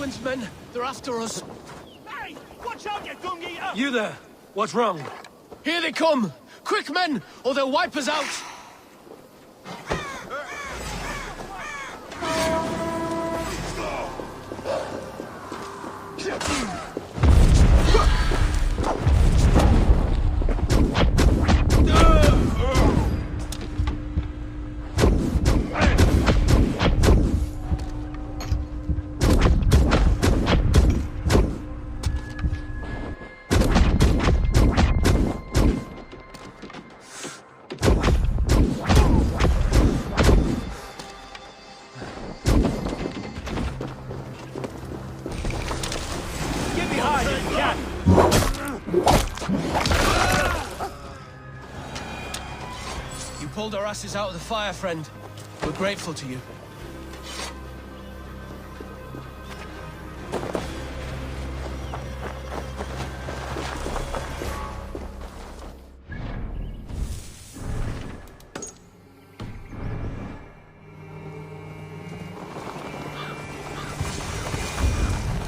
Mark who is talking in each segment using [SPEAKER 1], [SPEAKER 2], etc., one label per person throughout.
[SPEAKER 1] Edwin's men. They're after us.
[SPEAKER 2] Hey! Watch out, you dung-eater!
[SPEAKER 1] You there. What's wrong? Here they come! Quick, men, or they'll wipe us out! Pulled our asses out of the fire, friend. We're grateful to you.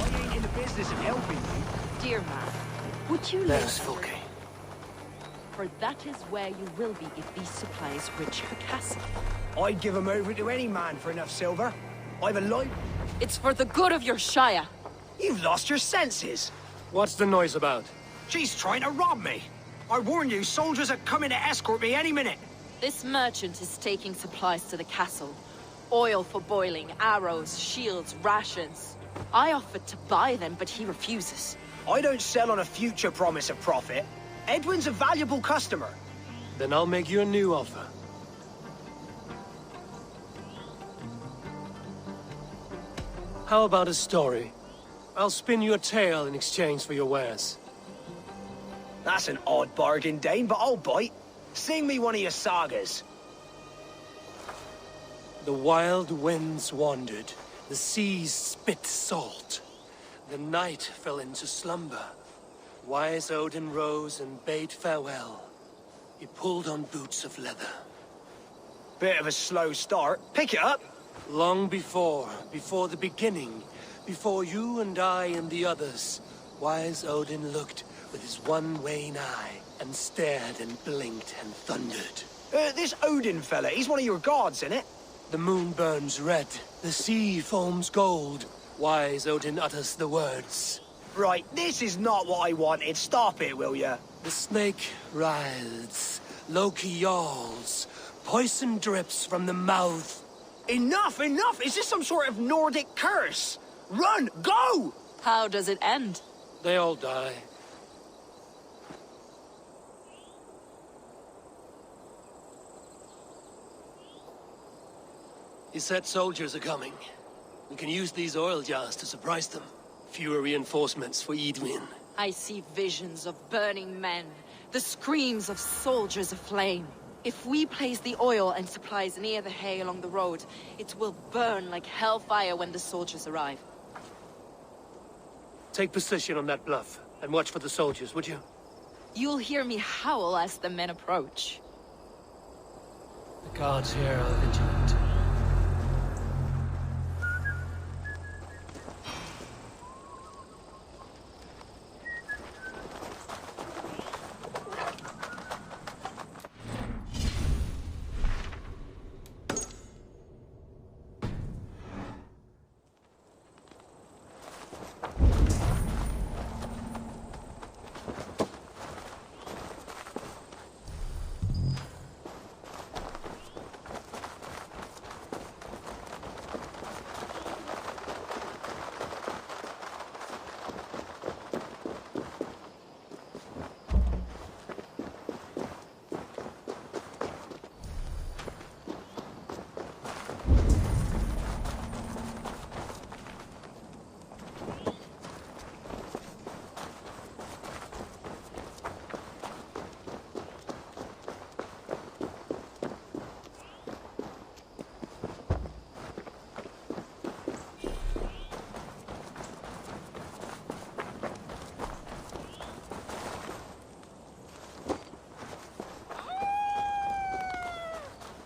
[SPEAKER 2] I ain't in the business of helping you.
[SPEAKER 3] Dear man, would you
[SPEAKER 1] Let
[SPEAKER 3] let
[SPEAKER 1] us, Folke.
[SPEAKER 3] For that is where you will be if these supplies reach your castle.
[SPEAKER 2] I'd give them over to any man for enough silver. I've a life.
[SPEAKER 3] It's for the good of your shire.
[SPEAKER 2] You've lost your senses.
[SPEAKER 1] What's the noise about?
[SPEAKER 2] She's trying to rob me. I warn you, soldiers are coming to escort me any minute.
[SPEAKER 3] This merchant is taking supplies to the castle. Oil for boiling, arrows, shields, rations. I offered to buy them, but he refuses.
[SPEAKER 2] I don't sell on a future promise of profit. Edwin's a valuable customer.
[SPEAKER 1] Then I'll make you a new offer. How about a story? I'll spin you a tale in exchange for your wares.
[SPEAKER 2] That's an odd bargain, Dane, but I'll bite. Sing me one of your sagas.
[SPEAKER 1] The wild winds wandered, the seas spit salt. The night fell into slumber. Wise Odin rose and bade farewell. He pulled on boots of leather.
[SPEAKER 2] Bit of a slow start. Pick it up.
[SPEAKER 1] Long before the beginning, before you and I and the others, Wise Odin looked with his one wan eye and stared and blinked and thundered.
[SPEAKER 2] This Odin fella, he's one of your gods, innit?
[SPEAKER 1] The moon burns red, the sea foams gold. Wise Odin utters the words.
[SPEAKER 2] Right, this is not what I wanted. Stop it, will ya?
[SPEAKER 1] The snake writhes, Loki yawls, poison drips from the mouth.
[SPEAKER 2] Enough, enough! Is this some sort of Nordic curse? Run! Go!
[SPEAKER 3] How does it end?
[SPEAKER 1] They all die. He said soldiers are coming. We can use these oil jars to surprise them. Fewer reinforcements for Edwin.
[SPEAKER 3] I see visions of burning men, the screams of soldiers aflame. If we place the oil and supplies near the hay along the road, it will burn like hellfire when the soldiers arrive.
[SPEAKER 1] Take position on that bluff, and watch for the soldiers, would you?
[SPEAKER 3] You'll hear me howl as the men approach.
[SPEAKER 1] The guards here are vigilant.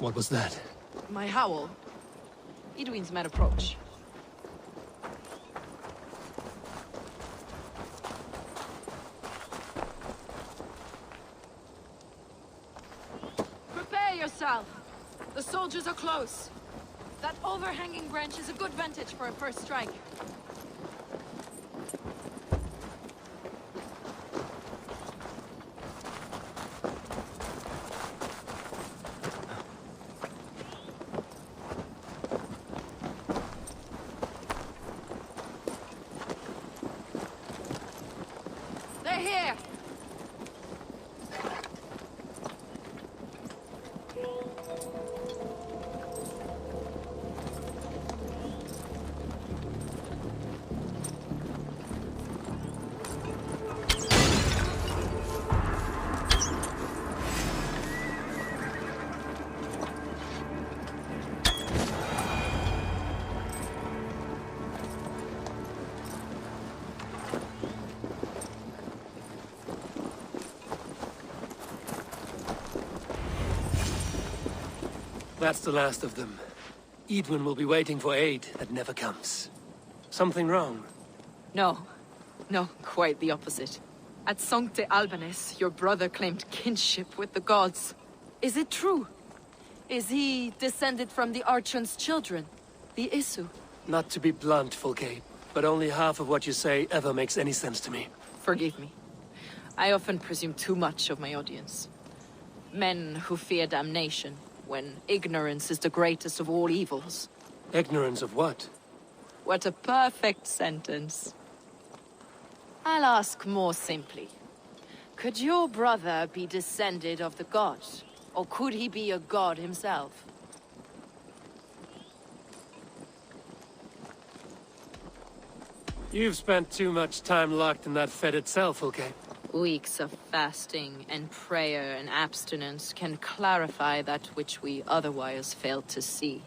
[SPEAKER 1] What was that?
[SPEAKER 3] My howl. Edwin's men approach. south. The soldiers are close. That overhanging branch is a good vantage for a first strike. They're here!
[SPEAKER 1] That's the last of them. Edwin will be waiting for aid that never comes. Something wrong?
[SPEAKER 3] No. No, quite the opposite. At Sancte Albanis, your brother claimed kinship with the gods. Is it true? Is he descended from the Archon's children? The Isu?
[SPEAKER 1] Not to be blunt, Fulke, but only half of what you say ever makes any sense to me.
[SPEAKER 3] Forgive me. I often presume too much of my audience. Men who fear damnation, when ignorance is the greatest of all evils.
[SPEAKER 1] Ignorance of what?
[SPEAKER 3] What a perfect sentence. I'll ask more simply. Could your brother be descended of the gods? Or could he be a god himself?
[SPEAKER 1] You've spent too much time locked in that fetid cell, Fulke.
[SPEAKER 3] Weeks of fasting and prayer and abstinence can clarify that which we otherwise fail to see.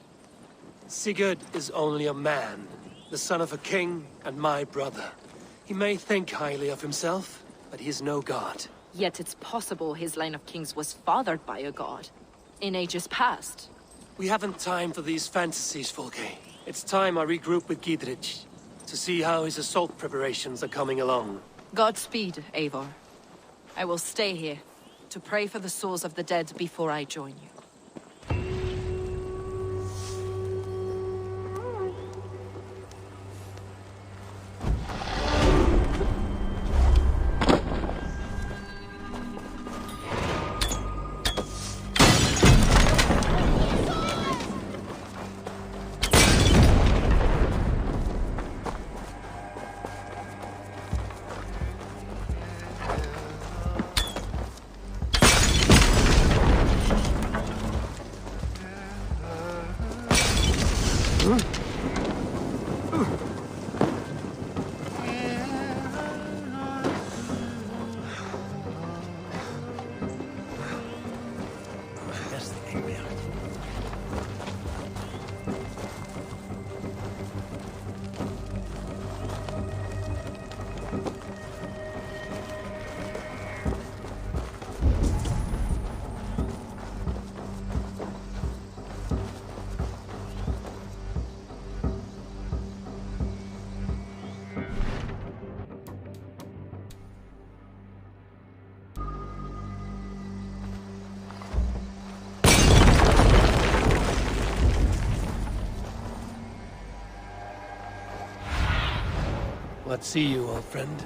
[SPEAKER 1] Sigurd is only a man, the son of a king and my brother. He may think highly of himself, but he is no god.
[SPEAKER 3] Yet it's possible his line of kings was fathered by a god, in ages past.
[SPEAKER 1] We haven't time for these fantasies, Fulke. It's time I regroup with Gidrich, to see how his assault preparations are coming along.
[SPEAKER 3] Godspeed, Eivor. I will stay here, to pray for the souls of the dead before I join you.
[SPEAKER 1] What see you, old friend?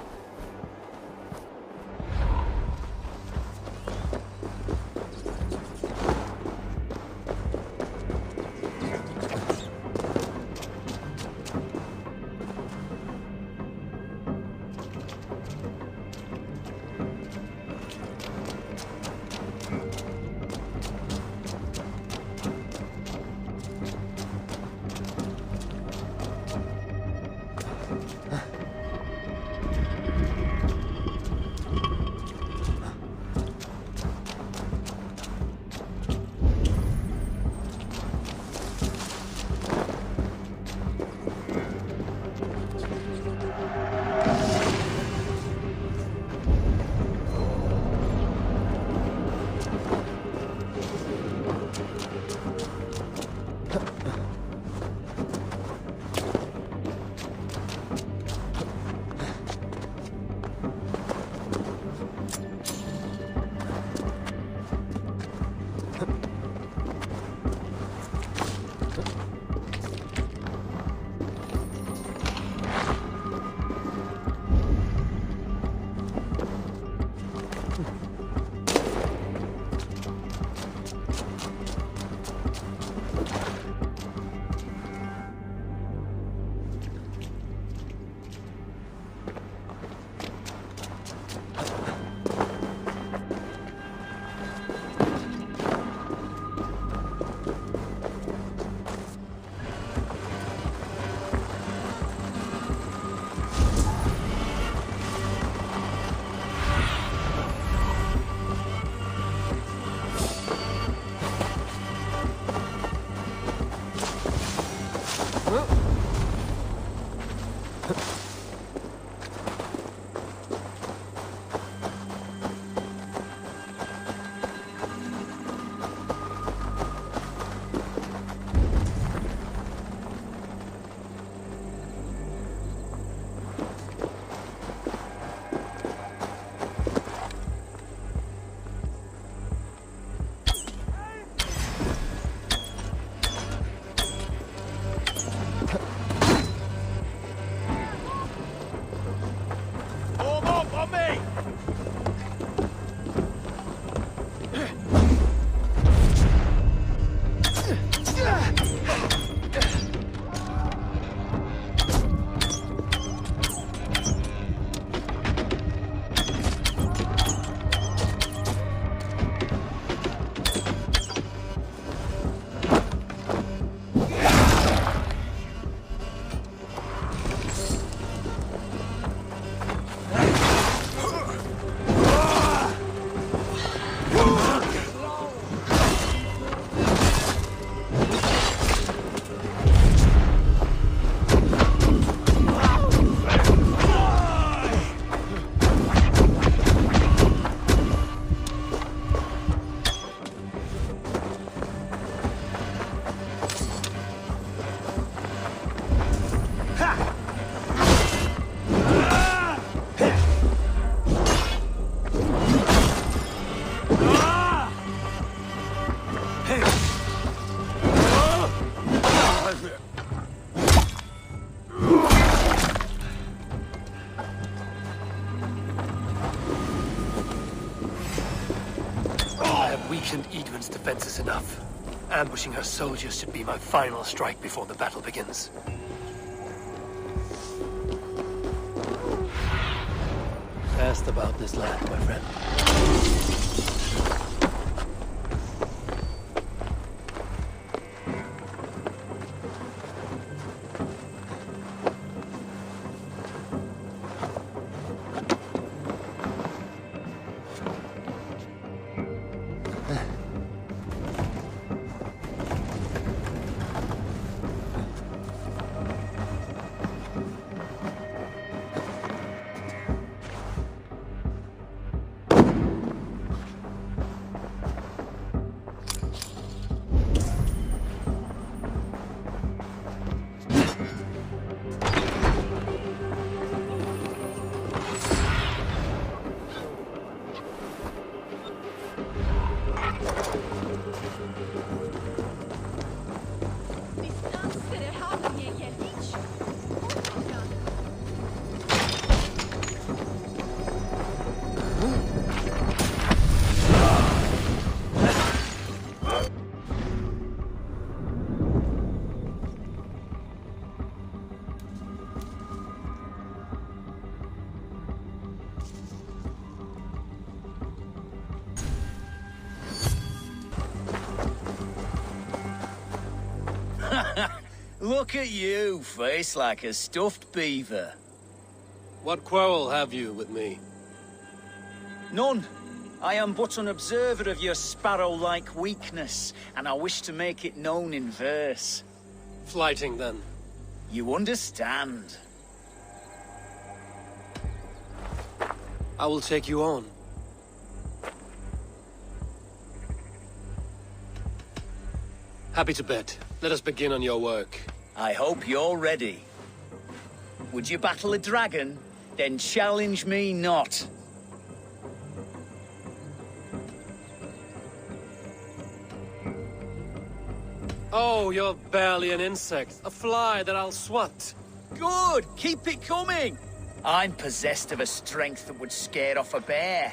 [SPEAKER 1] weakened Idun's defenses enough. Ambushing her soldiers should be my final strike before the battle begins. Asked about this land, my friend.
[SPEAKER 4] Look at you, face like a stuffed beaver.
[SPEAKER 1] What quarrel have you with me?
[SPEAKER 4] None. I am but an observer of your sparrow-like weakness, and I wish to make it known in verse.
[SPEAKER 1] Flyting, then.
[SPEAKER 4] You understand.
[SPEAKER 1] I will take you on. Happy to bet. Let us begin on your work.
[SPEAKER 4] I hope you're ready. Would you battle a dragon? Then challenge me not.
[SPEAKER 1] Oh, you're barely an insect. A fly that I'll swat.
[SPEAKER 4] Good! Keep it coming! I'm possessed of a strength that would scare off a bear.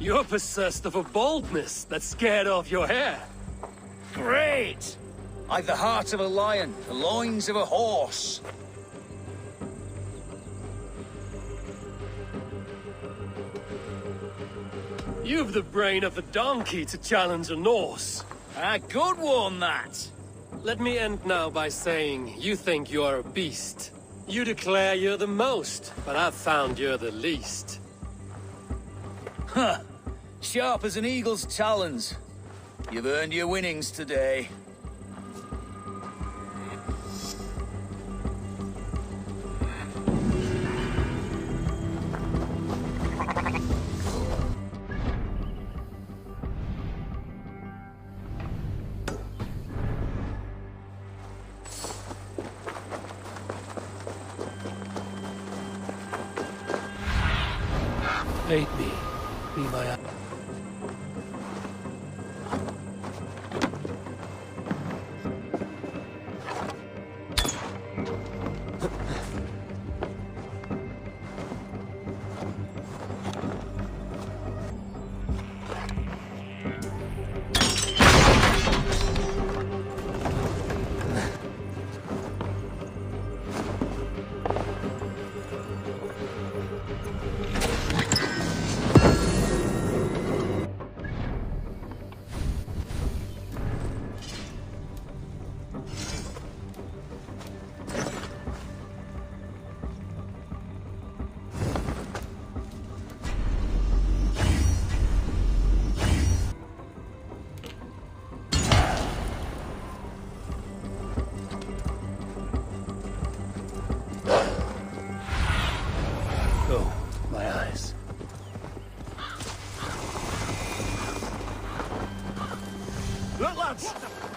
[SPEAKER 1] You're possessed of a boldness that scared off your hair.
[SPEAKER 4] Great! I've the heart of a lion, the loins of a horse.
[SPEAKER 1] You've the brain of a donkey to challenge a Norse.
[SPEAKER 4] A good one, that!
[SPEAKER 1] Let me end now by saying you think you're a beast. You declare you're the most, but I've found you're the least.
[SPEAKER 4] Huh. Sharp as an eagle's talons. You've earned your winnings today.
[SPEAKER 1] Aid me. Be my...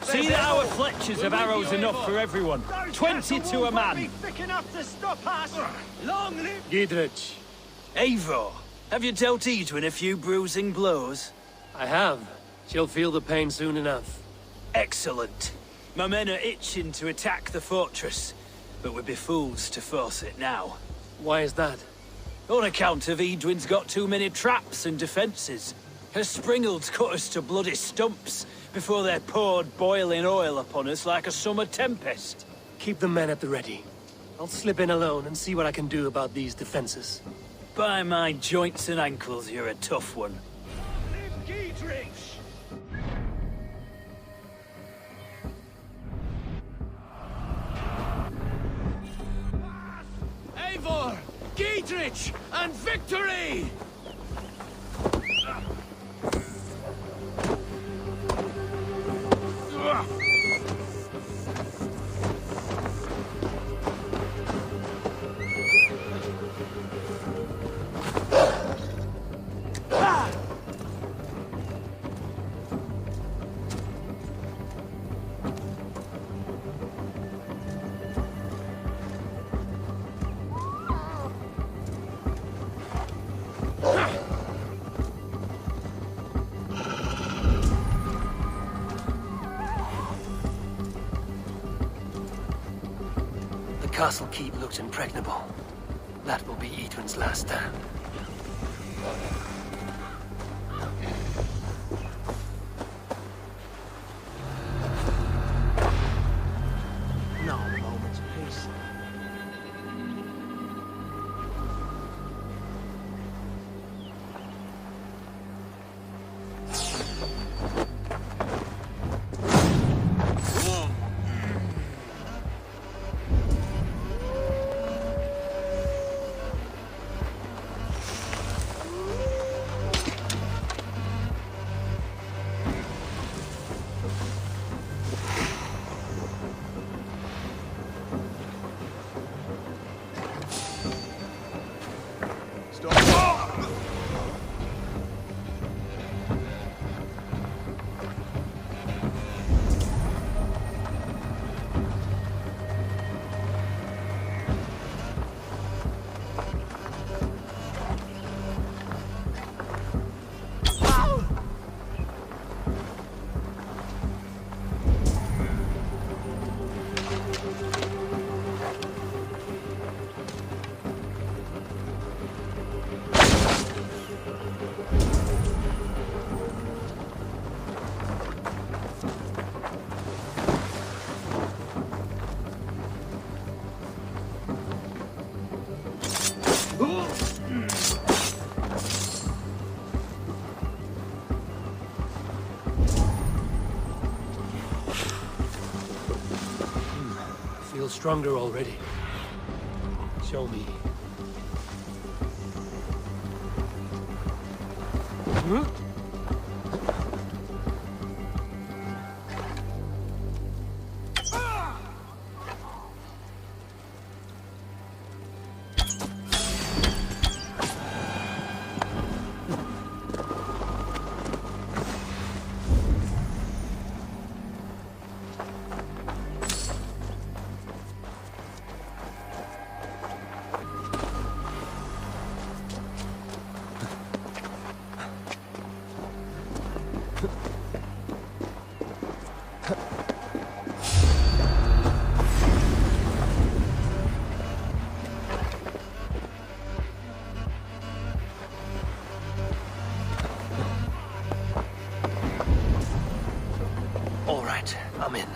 [SPEAKER 5] See that our fletchers have arrows enough for everyone. 20 to a man.
[SPEAKER 2] Long live
[SPEAKER 1] Gidrich.
[SPEAKER 2] Eivor, have you dealt Idun a few bruising blows?
[SPEAKER 1] I have. She'll feel the pain soon enough.
[SPEAKER 2] Excellent. My men are itching to attack the fortress, but we'd be fools to force it now.
[SPEAKER 1] Why is that?
[SPEAKER 5] On account of Edwin's got too many traps and defences. Her springalds cut us to bloody stumps before they poured boiling oil upon us like a summer tempest.
[SPEAKER 1] Keep the men at the ready. I'll slip in alone and see what I can do about these defenses.
[SPEAKER 5] By my joints and ankles, you're a tough one. Eivor! Giedrich! And victory!
[SPEAKER 1] The castle keep looks impregnable. That will be Edwin's last stand.
[SPEAKER 2] Now a moment's peace.
[SPEAKER 1] Feel stronger already. Show me. Huh? All right, I'm in.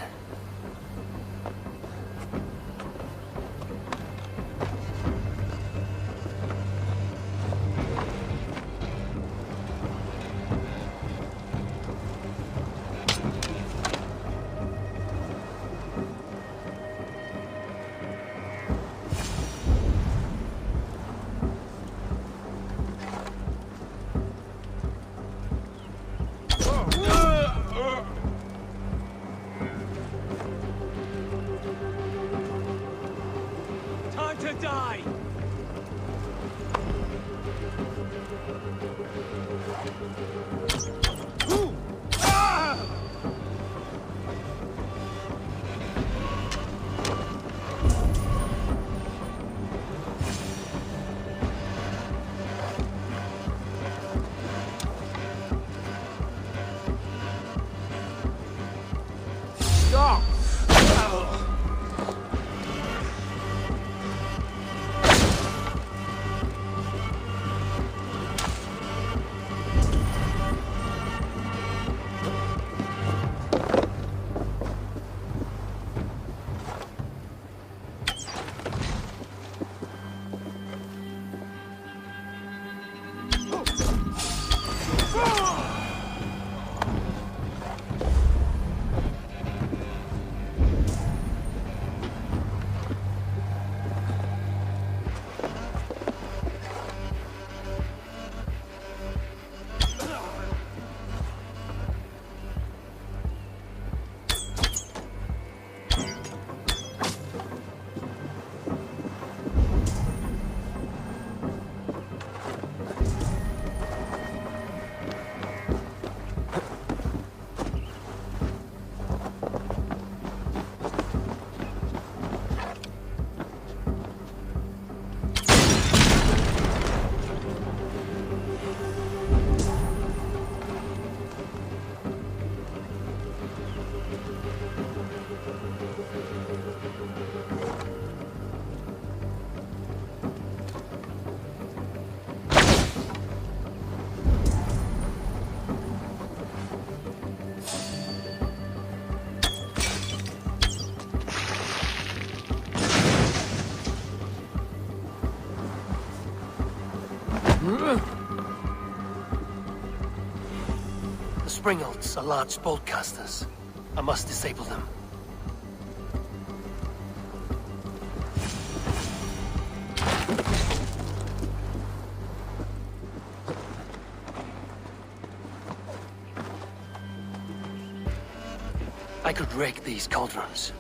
[SPEAKER 5] Time to die!
[SPEAKER 2] Stop!
[SPEAKER 1] The Springolds are large bolt casters. I must disable them. I could rake these cauldrons.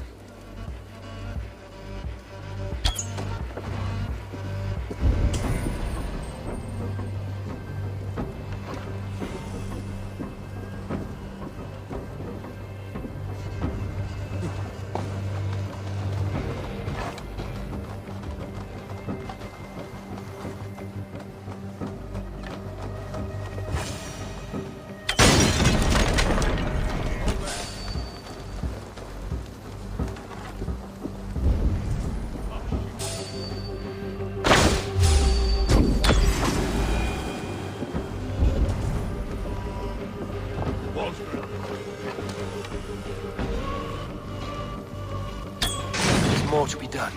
[SPEAKER 1] More to be done,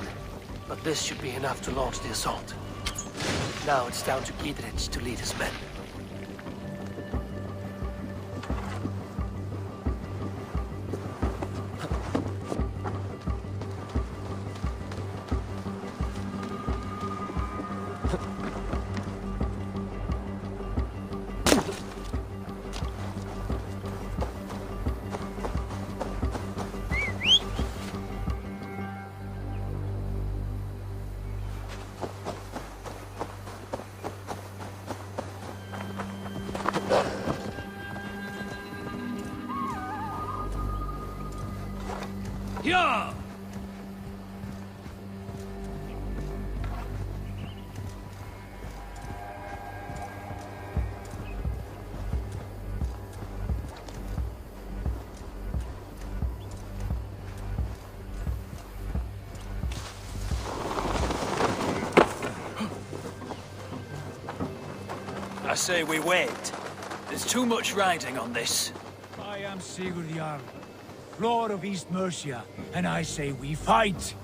[SPEAKER 1] but this should be enough to launch the assault. Now it's down to Giedrich to lead his men.
[SPEAKER 5] Yeah! I say we wait. There's too much riding on this.
[SPEAKER 6] I am Sigurd Jarl, Lord of East Mercia, and I say we fight!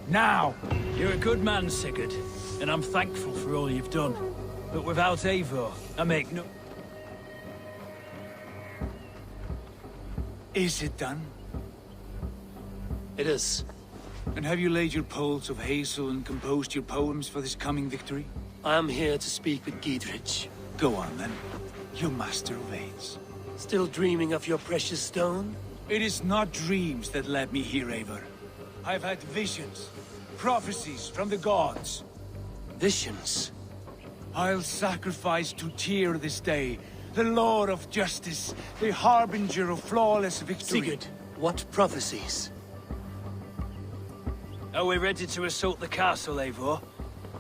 [SPEAKER 6] Now!
[SPEAKER 5] You're a good man, Sigurd, and I'm thankful for all you've done. But without Eivor, I make no...
[SPEAKER 6] Is it done?
[SPEAKER 1] It is.
[SPEAKER 6] And have you laid your poles of hazel and composed your poems for this coming victory?
[SPEAKER 1] I am here to speak with Giedrich.
[SPEAKER 6] Go on then, you master of aids.
[SPEAKER 1] Still dreaming of your precious stone?
[SPEAKER 6] It is not dreams that led me here, Eivor. I've had visions, prophecies from the gods.
[SPEAKER 1] Visions?
[SPEAKER 6] I'll sacrifice to Tyr this day, the Lord of Justice, the harbinger of flawless victory.
[SPEAKER 1] Sigurd, what prophecies?
[SPEAKER 5] Are we ready to assault the castle, Eivor?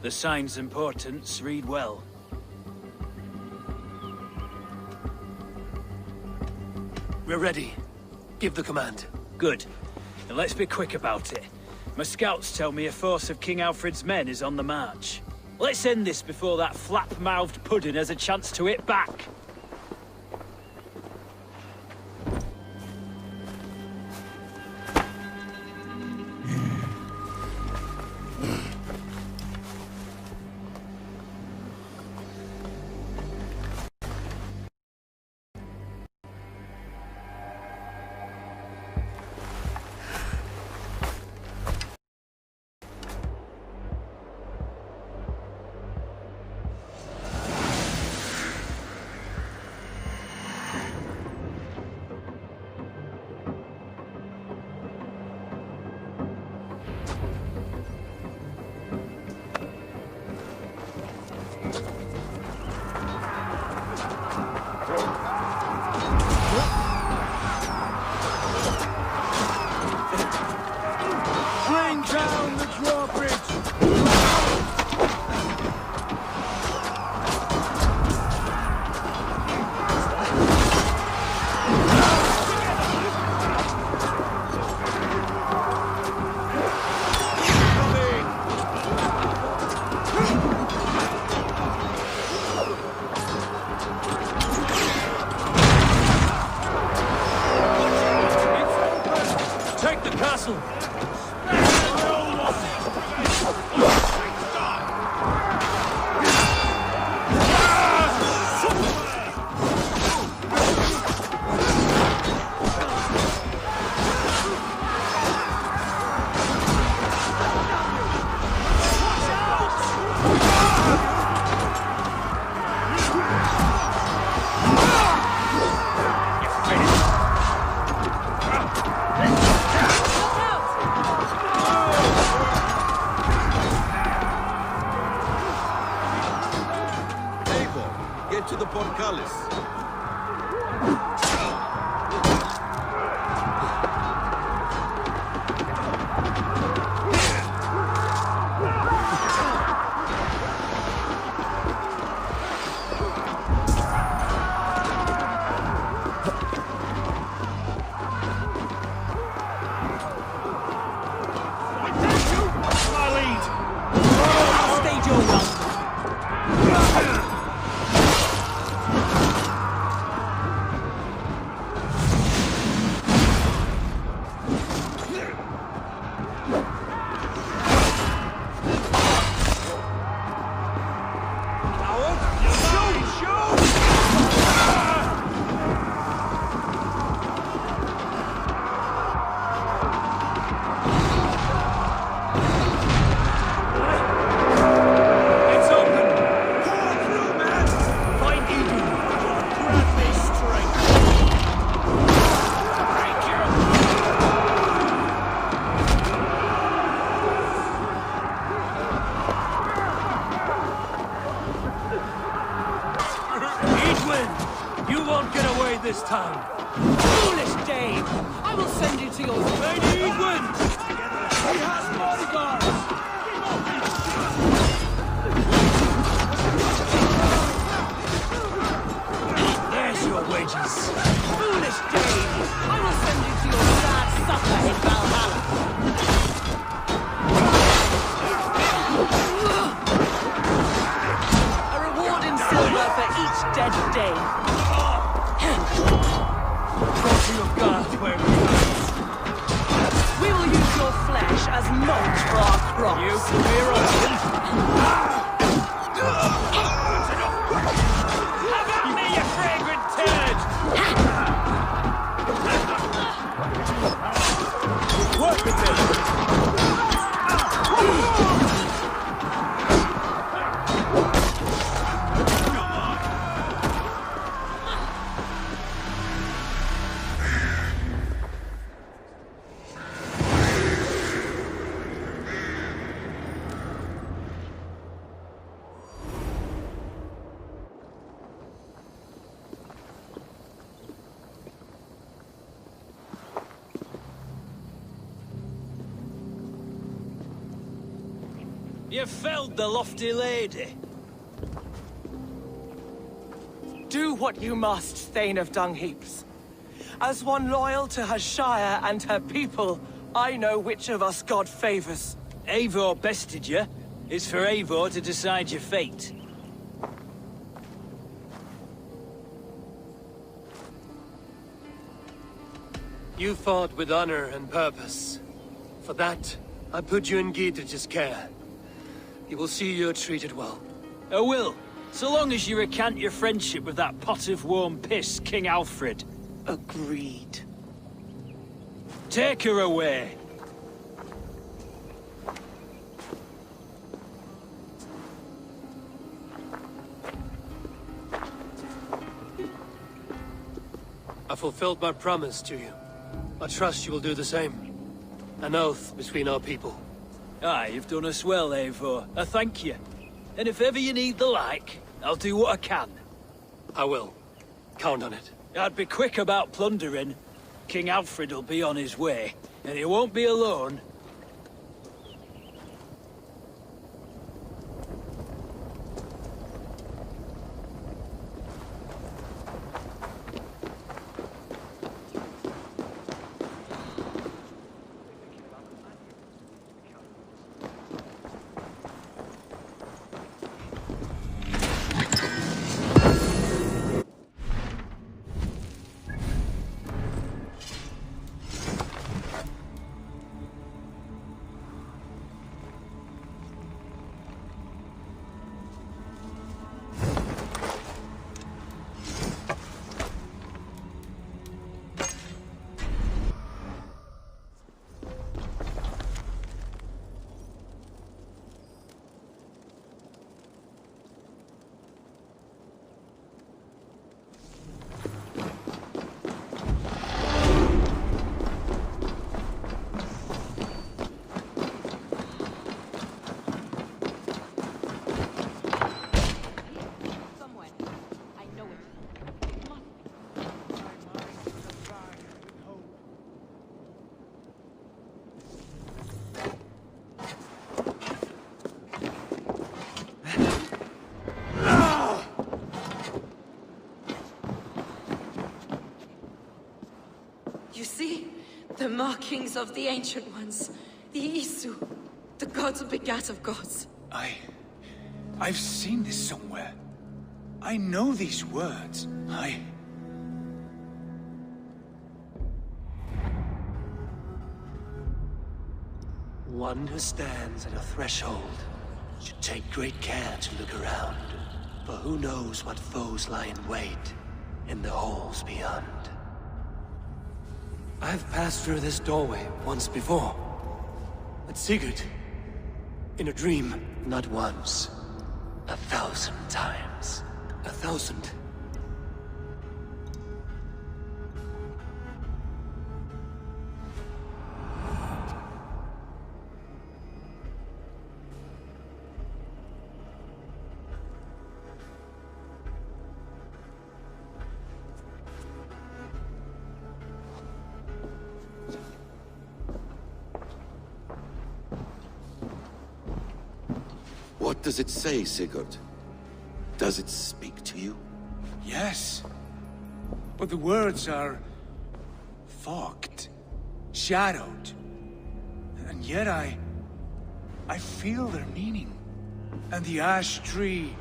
[SPEAKER 5] The sign's importance read well.
[SPEAKER 1] We're ready. Give the command.
[SPEAKER 5] Good. And let's be quick about it. My scouts tell me a force of King Alfred's men is on the march. Let's end this before that flap-mouthed pudding has a chance to hit back.
[SPEAKER 1] this time.
[SPEAKER 7] Foolish Dane! I will send you to your...
[SPEAKER 5] Lady Edwin!
[SPEAKER 6] He has bodyguards!
[SPEAKER 5] There's your wages.
[SPEAKER 7] Foolish Dane! I will send you to your sad supper in Valhalla. A reward in silver for each dead Dane.
[SPEAKER 1] Crossing of God where we
[SPEAKER 7] We will use your flesh as mulch for our crops.
[SPEAKER 5] You can be right. Have at me, you fragrant turd! Work with me! You felled the lofty lady.
[SPEAKER 7] Do what you must, Thane of Dungheaps. As one loyal to her shire and her people, I know which of us God favors.
[SPEAKER 5] Eivor bested you. It's for Eivor to decide your fate.
[SPEAKER 1] You fought with honor and purpose. For that, I put you in Gidrich's care. He will see you're treated well.
[SPEAKER 5] I will, so long as you recant your friendship with that pot of warm piss, King Alfred.
[SPEAKER 7] Agreed.
[SPEAKER 5] Take her away.
[SPEAKER 1] I fulfilled my promise to you. I trust you will do the same. An oath between our people.
[SPEAKER 5] Aye, you've done us well, Eivor. I thank you. And if ever you need the like, I'll do what I can.
[SPEAKER 1] I will. Count on it.
[SPEAKER 5] I'd be quick about plundering. King Alfred will be on his way, and he won't be alone.
[SPEAKER 3] You see? The markings of the Ancient Ones. The Isu. The gods begat of gods.
[SPEAKER 6] I've seen this somewhere. I know these words.
[SPEAKER 1] One who stands at a threshold should take great care to look around. For who knows what foes lie in wait in the halls beyond. I've passed through this doorway once before. At Sigurd. In a dream, not once. 1,000 times. 1,000.
[SPEAKER 8] What does it say, Sigurd? Does it speak to you?
[SPEAKER 6] Yes. But the words are... fogged. Shadowed. And yet I feel their meaning. And the ash tree...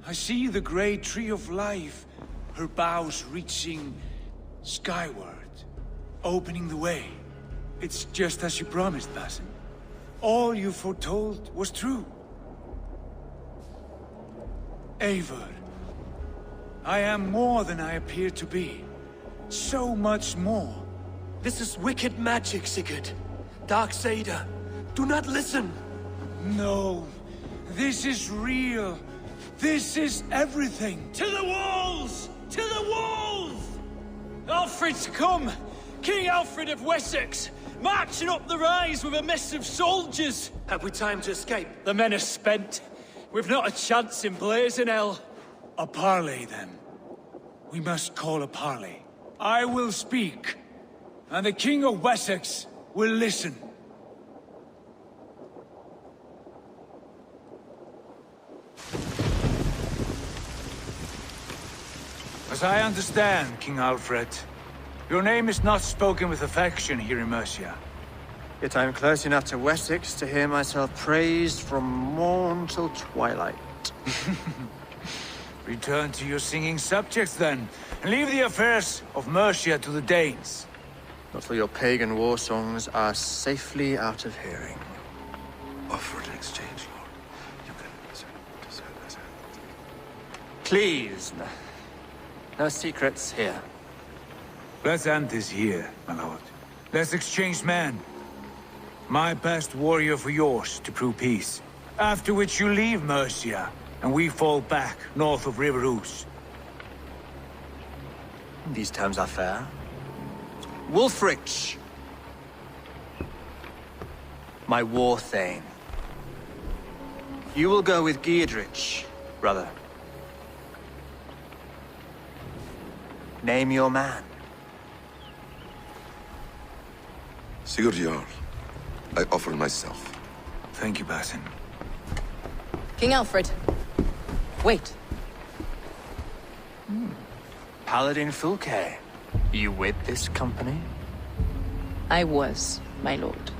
[SPEAKER 6] I see the great tree of life, her boughs reaching skyward, opening the way. It's just as you promised, Basim. All you foretold was true. Eivor, I am more than I appear to be. So much more.
[SPEAKER 1] This is wicked magic, Sigurd. Darksader, do not listen.
[SPEAKER 6] No, this is real. This is everything!
[SPEAKER 5] To the walls! To the walls! Alfred's come! King Alfred of Wessex! Marching up the rise with a mess of soldiers!
[SPEAKER 1] Have we time to escape?
[SPEAKER 5] The men are spent. We've not a chance in blazing hell.
[SPEAKER 6] A parley, then. We must call a parley. I will speak, and the King of Wessex will listen. As I understand, King Alfred, your name is not spoken with affection here in Mercia.
[SPEAKER 9] Yet I am close enough to Wessex to hear myself praised from morn till twilight.
[SPEAKER 6] Return to your singing subjects, then, and leave the affairs of Mercia to the Danes.
[SPEAKER 9] Not till your pagan war songs are safely out of hearing.
[SPEAKER 8] Offer an exchange, Lord. You can...
[SPEAKER 9] Please, no secrets here.
[SPEAKER 6] Let's end this here, my lord. Let's exchange men. My best warrior for yours to prove peace. After which you leave Mercia, and we fall back north of River Ouse.
[SPEAKER 9] These terms are fair. Wulfrich! My war thane. You will go with Giedrich, brother. Name your man.
[SPEAKER 8] Sigurd Jarl, I offer myself.
[SPEAKER 6] Thank you, Basim.
[SPEAKER 3] King Alfred. Wait.
[SPEAKER 9] Paladin Fulke. You with this company?
[SPEAKER 3] I was, my lord.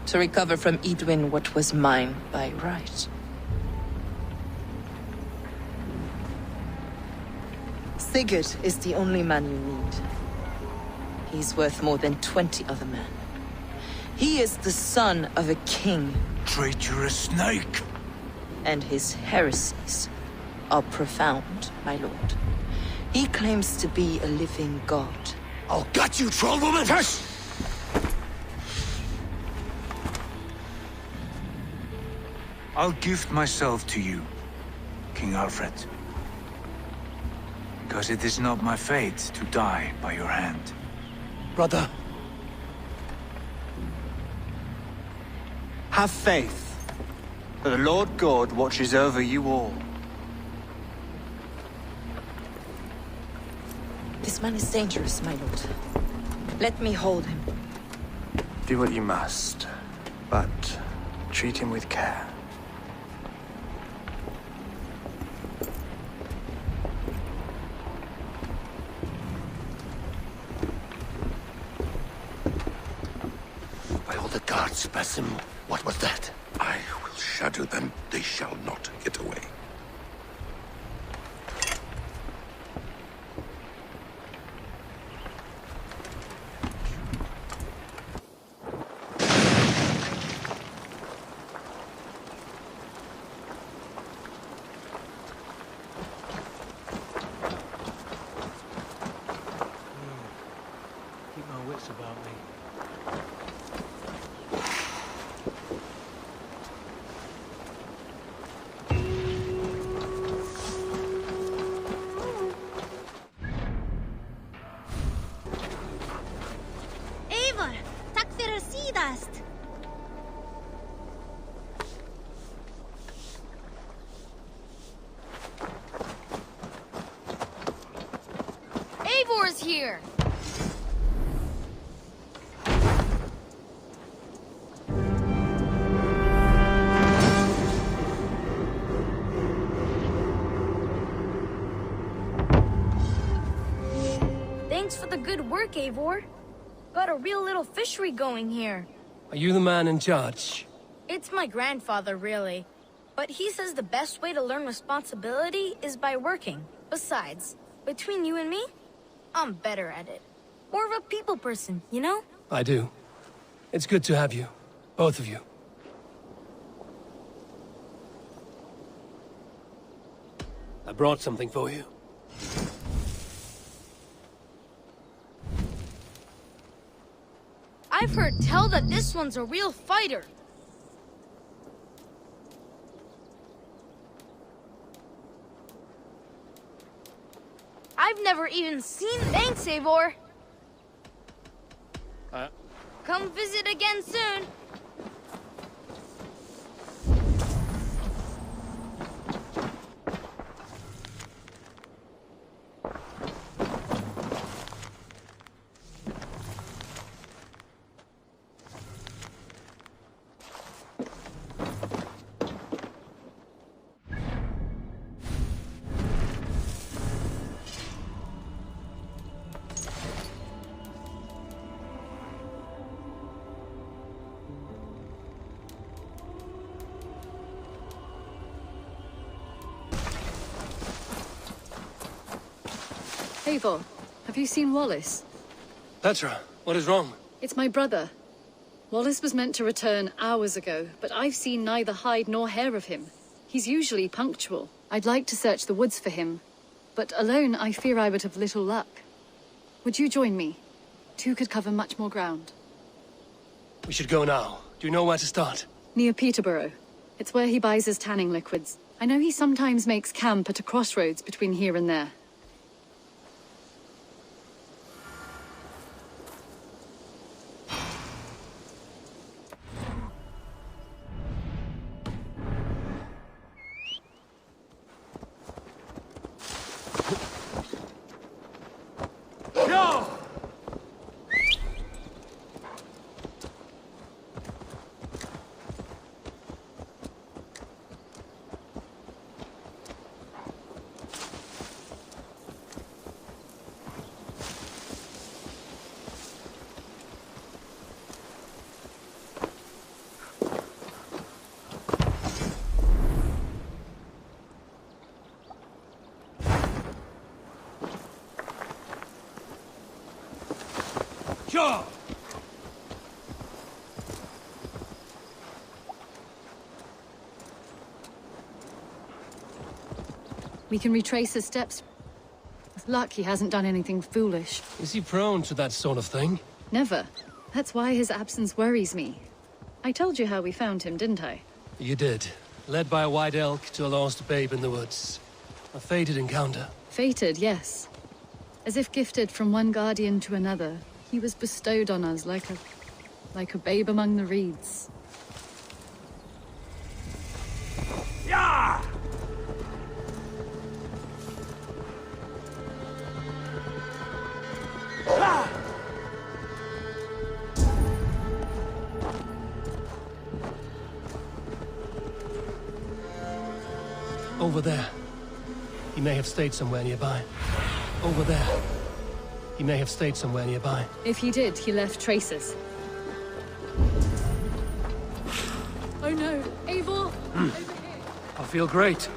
[SPEAKER 3] To recover from Edwin what was mine by right. Sigurd is the only man you need. He's worth more than 20 other men. He is the son of a king.
[SPEAKER 6] Traitorous snake!
[SPEAKER 3] And his heresies are profound, my lord. He claims to be a living god.
[SPEAKER 1] I'll gut you, troll woman!
[SPEAKER 6] Hush! I'll gift myself to you, King Alfred. Because it is not my fate to die by your hand.
[SPEAKER 1] Brother.
[SPEAKER 9] Have faith that the Lord God watches over you all.
[SPEAKER 3] This man is dangerous, my lord. Let me hold him.
[SPEAKER 9] Do what you must, but treat him with care.
[SPEAKER 1] By all the gods, Basim, what was that?
[SPEAKER 8] I will shadow them. They shall not get away.
[SPEAKER 1] Keep my wits about me.
[SPEAKER 10] Eivor, takk fyrir síðast. Eivor is here.
[SPEAKER 11] work, Eivor. Got a real little fishery going here.
[SPEAKER 1] Are you the man in charge?
[SPEAKER 11] It's my grandfather, really. But he says the best way to learn responsibility is by working. Besides, between you and me, I'm better at it. More of a people person, you know?
[SPEAKER 1] I do. It's good to have you. Both of you. I brought something for you.
[SPEAKER 11] I've heard tell that this one's a real fighter. I've never even seen. Thanks, Eivor. Come visit again soon.
[SPEAKER 12] Eivor, have you seen Wallace?
[SPEAKER 1] Petra, what is wrong?
[SPEAKER 12] It's my brother. Wallace was meant to return hours ago, but I've seen neither hide nor hair of him. He's usually punctual. I'd like to search the woods for him, but alone I fear I would have little luck. Would you join me? Two could cover much more ground.
[SPEAKER 1] We should go now. Do you know where to start?
[SPEAKER 12] Near Peterborough. It's where he buys his tanning liquids. I know he sometimes makes camp at a crossroads between here and there.
[SPEAKER 1] Sure.
[SPEAKER 12] We can retrace his steps. With luck, he hasn't done anything foolish.
[SPEAKER 1] Is he prone to that sort of thing?
[SPEAKER 12] Never. That's why his absence worries me. I told you how we found him, didn't I?
[SPEAKER 1] You did. Led by a white elk to a lost babe in the woods. A fated encounter.
[SPEAKER 12] Fated, yes. As if gifted from one guardian to another, he was bestowed on us like a babe among the reeds.
[SPEAKER 1] Yeah! Over there. He may have stayed somewhere nearby. Over there. He may have stayed somewhere nearby.
[SPEAKER 12] If he did, he left traces. Oh no, Eivor! Over here!
[SPEAKER 1] I feel great.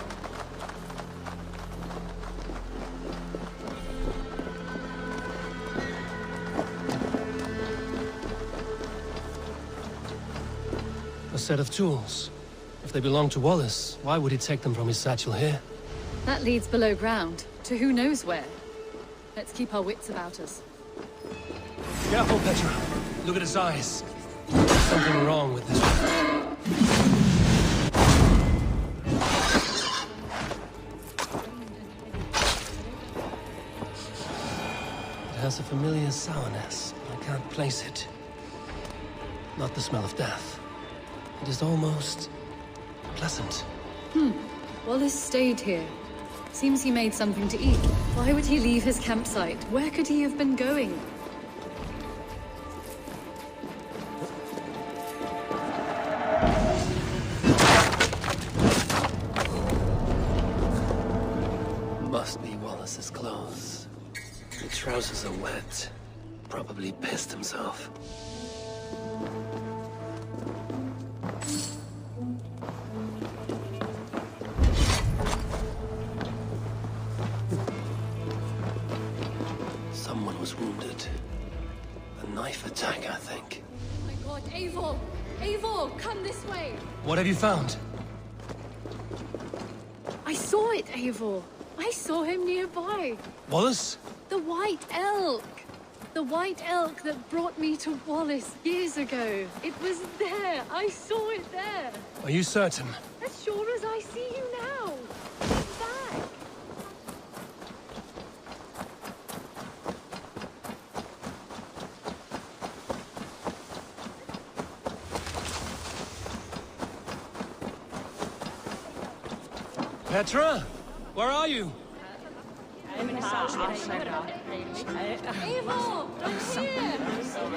[SPEAKER 1] A set of tools. If they belong to Wallace, why would he take them from his satchel here?
[SPEAKER 12] That leads below ground, to who knows where. Let's keep our wits about us.
[SPEAKER 1] Careful, Petra. Look at his eyes. There's something wrong with this one. It has a familiar sourness. I can't place it. Not the smell of death. It is almost pleasant.
[SPEAKER 12] Wallace stayed here. Seems he made something to eat. Why would he leave his campsite? Where could he have been going?
[SPEAKER 1] Must be Wallace's clothes. The trousers are wet. Probably pissed himself. Someone was wounded. A knife attack, I think.
[SPEAKER 12] Oh my god, Eivor! Eivor, come this way!
[SPEAKER 1] What have you found?
[SPEAKER 12] I saw it, Eivor. I saw him nearby.
[SPEAKER 1] Wallace?
[SPEAKER 12] The white elk! The white elk that brought me to Wallace years ago. It was there. I saw it there.
[SPEAKER 1] Are you certain?
[SPEAKER 12] As sure as I see you now. Come back.
[SPEAKER 1] Petra? Where are you?
[SPEAKER 12] Eivor! I'm here!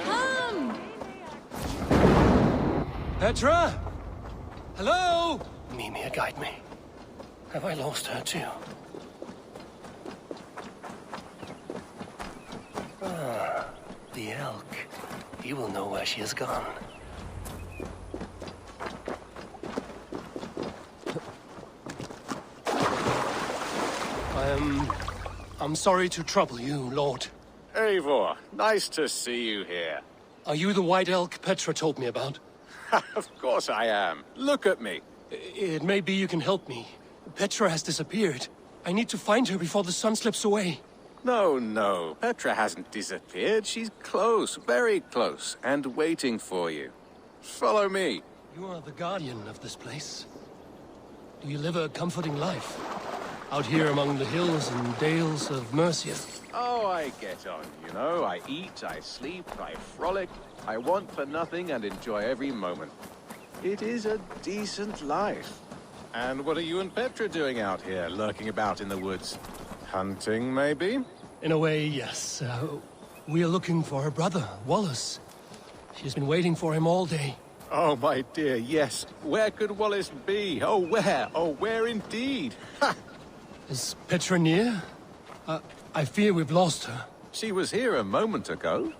[SPEAKER 12] Come!
[SPEAKER 1] Petra? Hello? Mimir, guide me. Have I lost her too? Ah, the elk. He will know where she has gone. I'm sorry to trouble you, Lord.
[SPEAKER 13] Eivor, nice to see you here.
[SPEAKER 1] Are you the white elk Petra told me about?
[SPEAKER 13] Of course I am. Look at me.
[SPEAKER 1] It may be you can help me. Petra has disappeared. I need to find her before the sun slips away.
[SPEAKER 13] No. Petra hasn't disappeared. She's close, very close, and waiting for you. Follow me.
[SPEAKER 1] You are the guardian of this place. Do you live a comforting life? Out here among the hills and dales of Mercia?
[SPEAKER 13] Oh, I get on, you know. I eat, I sleep, I frolic. I want for nothing and enjoy every moment. It is a decent life. And what are you and Petra doing out here, lurking about in the woods? Hunting, maybe?
[SPEAKER 1] In a way, yes. We are looking for her brother, Wallace. She's been waiting for him all day.
[SPEAKER 13] Oh, my dear, yes. Where could Wallace be? Oh, where? Oh, where indeed? Ha!
[SPEAKER 1] Is Petra near? I fear we've lost her.
[SPEAKER 13] She was here a moment ago.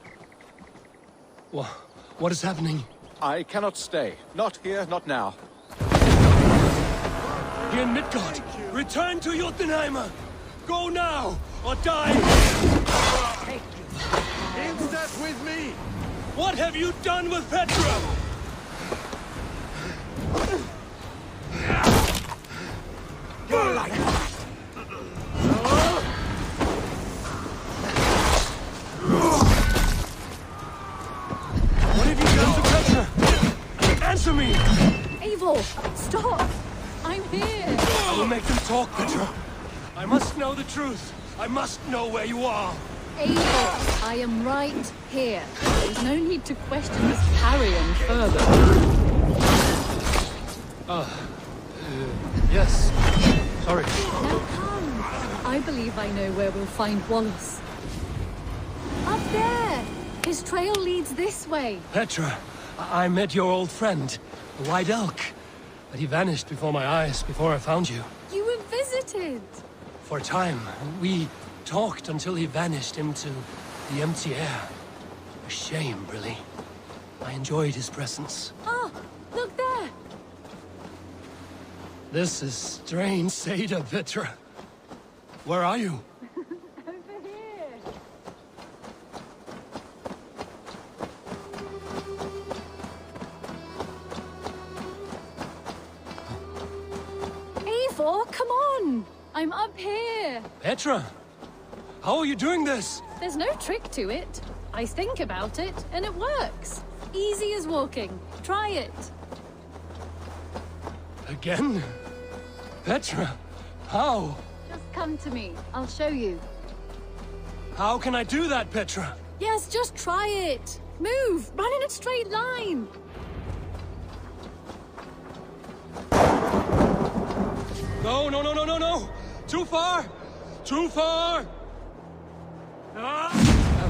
[SPEAKER 1] What is happening?
[SPEAKER 13] I cannot stay. Not here, not now.
[SPEAKER 1] Here in Midgard, return to Jotunheimer! Go now, or die!
[SPEAKER 13] Instead with me!
[SPEAKER 1] What have you done with Petra?
[SPEAKER 13] Go like that!
[SPEAKER 1] What have you done to Petra? Answer me!
[SPEAKER 12] Eivor, stop! I'm here!
[SPEAKER 1] I will make them talk, Petra. I must know the truth. I must know where you are.
[SPEAKER 12] Eivor, I am right here. There's no need to question this carrion further.
[SPEAKER 1] Yes. Sorry.
[SPEAKER 12] Now come. I believe I know where we'll find Wallace. Up there! His trail leads this way.
[SPEAKER 1] Petra, I met your old friend, the White Elk. But he vanished before my eyes, before I found you.
[SPEAKER 12] You were visited.
[SPEAKER 1] For a time, we talked until he vanished into the empty air. A shame, really. I enjoyed his presence.
[SPEAKER 12] Ah, look there!
[SPEAKER 1] This is strange, Seda, Petra. Where are you?
[SPEAKER 12] Over here. Eivor, come on! I'm up here.
[SPEAKER 1] Petra! How are you doing this?
[SPEAKER 12] There's no trick to it. I think about it, and it works. Easy as walking. Try it.
[SPEAKER 1] Again? Petra, how?
[SPEAKER 12] Just come to me. I'll show you.
[SPEAKER 1] How can I do that, Petra?
[SPEAKER 12] Yes, just try it. Move. Run in a straight line.
[SPEAKER 1] No. Too far! Too far! Ah,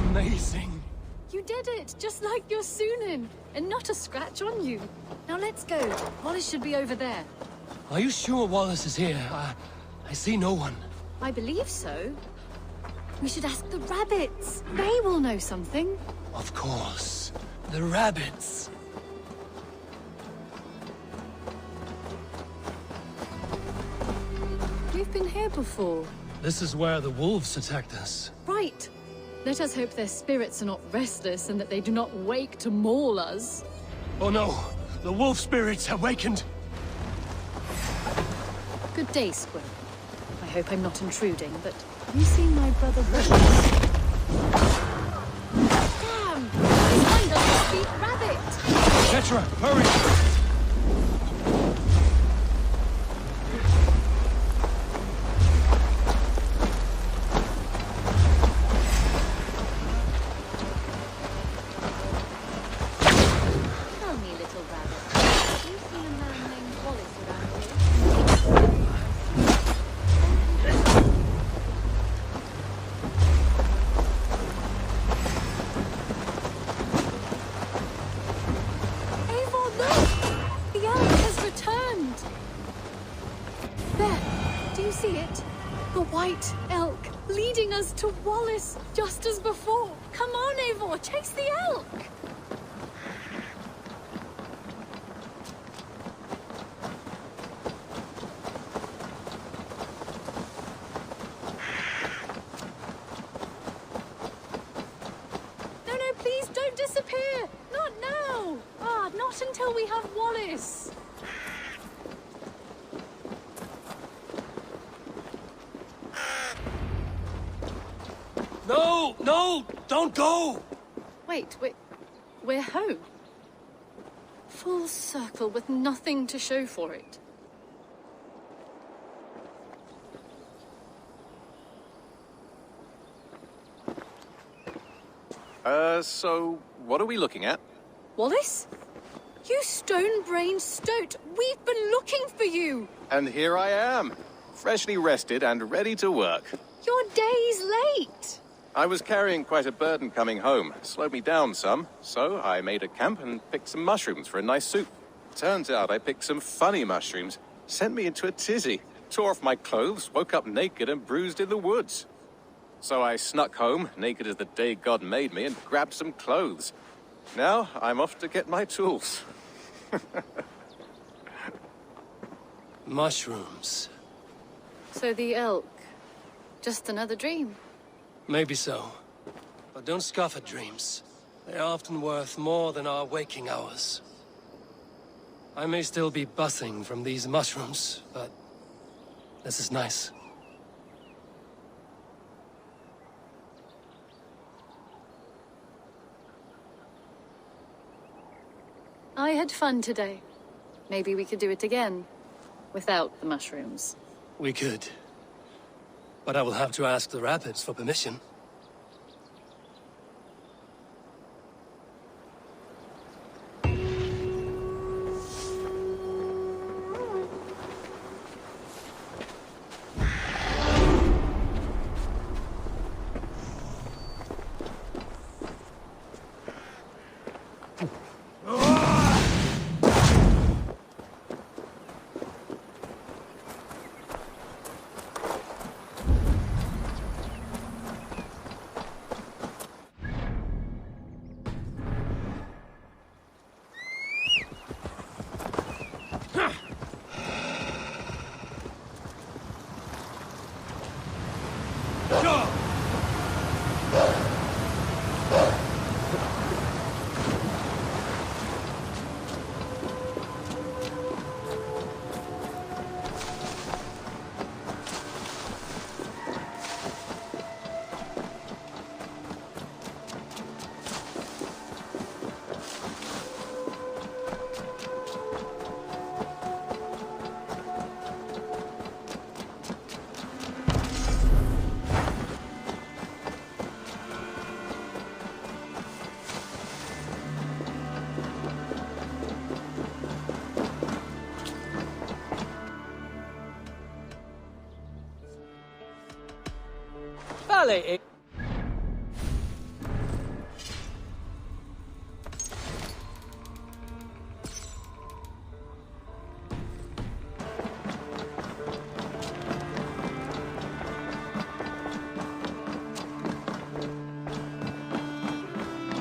[SPEAKER 1] amazing.
[SPEAKER 12] You did it, just like your Sunan, and not a scratch on you. Now let's go. Wallace should be over there.
[SPEAKER 1] Are you sure Wallace is here? I see no one.
[SPEAKER 12] I believe so. We should ask the rabbits. They will know something.
[SPEAKER 1] Of course. The rabbits.
[SPEAKER 12] We've been here before.
[SPEAKER 1] This is where the wolves attacked us.
[SPEAKER 12] Right. Let us hope their spirits are not restless and that they do not wake to maul us.
[SPEAKER 1] Oh no! The wolf spirits have wakened!
[SPEAKER 12] Good day, Squirrel. I hope I'm not intruding, but have you seen my brother Ruthless? Damn! This one doesn't speak rabbit!
[SPEAKER 1] Petra, hurry!
[SPEAKER 12] Tell me, little rabbit, have you seen a man named Wallace around here? Eivor, look! The elk has returned! There, do you see it? The white elk leading us to Wallace, just as before. Come on, Eivor, chase the elk! No, please don't disappear! Not now! Not until we have Wallace!
[SPEAKER 1] No! No! Don't go!
[SPEAKER 12] Wait, we're home. Full circle with nothing to show for it.
[SPEAKER 13] So what are we looking at?
[SPEAKER 12] Wallace? You stone-brained stoat! We've been looking for you!
[SPEAKER 13] And here I am, freshly rested and ready to work.
[SPEAKER 12] You're days late!
[SPEAKER 13] I was carrying quite a burden coming home. Slowed me down some, so I made a camp and picked some mushrooms for a nice soup. Turns out I picked some funny mushrooms. Sent me into a tizzy. Tore off my clothes, woke up naked and bruised in the woods. So I snuck home, naked as the day God made me, and grabbed some clothes. Now I'm off to get my tools.
[SPEAKER 1] Mushrooms.
[SPEAKER 12] So the elk, just another dream.
[SPEAKER 1] Maybe so. But don't scoff at dreams. They're often worth more than our waking hours. I may still be buzzing from these mushrooms, but this is nice.
[SPEAKER 12] I had fun today. Maybe we could do it again, without the mushrooms.
[SPEAKER 1] We could. But I will have to ask the rabbits for permission.
[SPEAKER 7] Valley.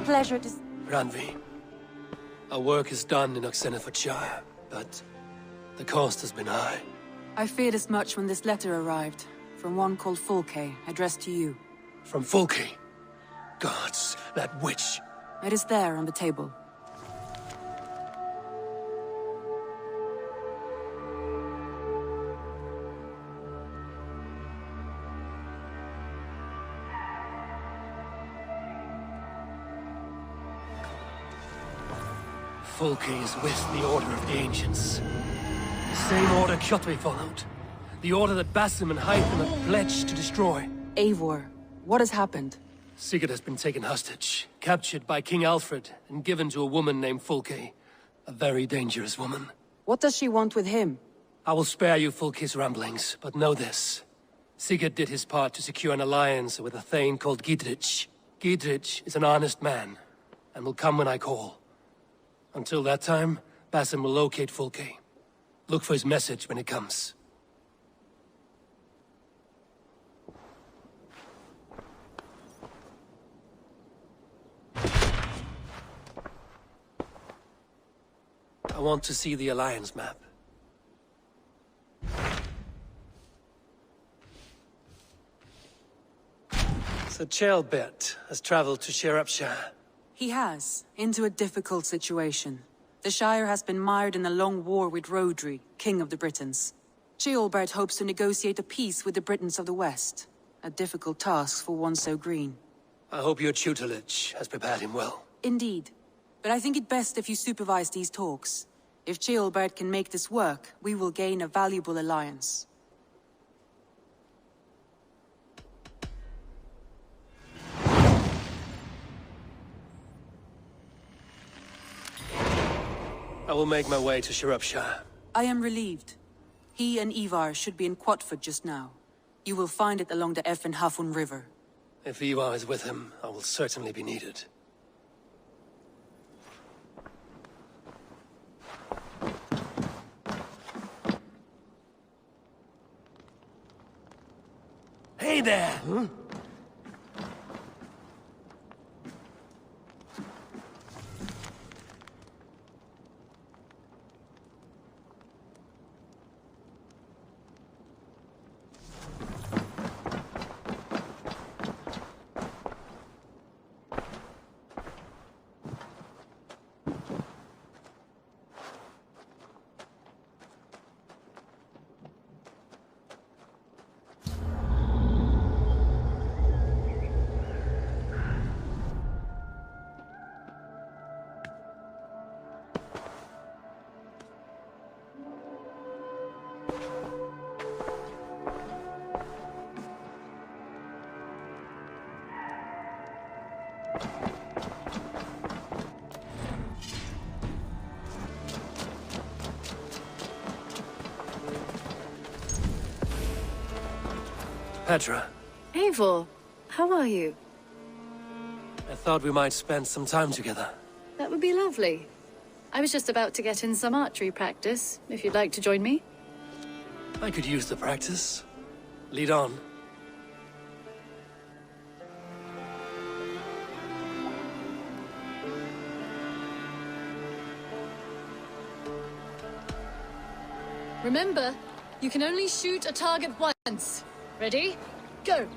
[SPEAKER 14] pleasure to...
[SPEAKER 1] Randvi, our work is done in Oxenfordshire, but the cost has been high.
[SPEAKER 14] I feared as much when this letter arrived, from one called Fulke, addressed to you.
[SPEAKER 1] From Fulke? Gods, that witch!
[SPEAKER 14] It is there on the table.
[SPEAKER 1] Fulke is with the Order of the Ancients. The same order Kjotve followed. The order that Basim and Hytham have pledged to destroy.
[SPEAKER 14] Eivor, what has happened?
[SPEAKER 1] Sigurd has been taken hostage, captured by King Alfred, and given to a woman named Fulke. A very dangerous woman.
[SPEAKER 14] What does she want with him?
[SPEAKER 1] I will spare you Fulke's ramblings, but know this. Sigurd did his part to secure an alliance with a thane called Gidrich. Gidrich is an honest man, and will come when I call. Until that time, Basim will locate Fulke. Look for his message when it comes. I want to see the Alliance map. So Ceolbert has traveled to Shropshire.
[SPEAKER 14] He has, into a difficult situation. The Shire has been mired in a long war with Rhodri, King of the Britons. Ceolbert hopes to negotiate a peace with the Britons of the West. A difficult task for one so green.
[SPEAKER 1] I hope your tutelage has prepared him well.
[SPEAKER 14] Indeed. But I think it best if you supervise these talks. If Ceolbert can make this work, we will gain a valuable alliance.
[SPEAKER 1] I will make my way to Shropshire.
[SPEAKER 14] I am relieved. He and Eivor should be in Quatford just now. You will find it along the Eff and Hafun River.
[SPEAKER 1] If Eivor is with him, I will certainly be needed. Hey there! Huh? Petra.
[SPEAKER 12] Eivor, how are you?
[SPEAKER 1] I thought we might spend some time together.
[SPEAKER 12] That would be lovely. I was just about to get in some archery practice, if you'd like to join me.
[SPEAKER 1] I could use the practice. Lead on.
[SPEAKER 12] Remember, you can only shoot a target once. Ready? Go!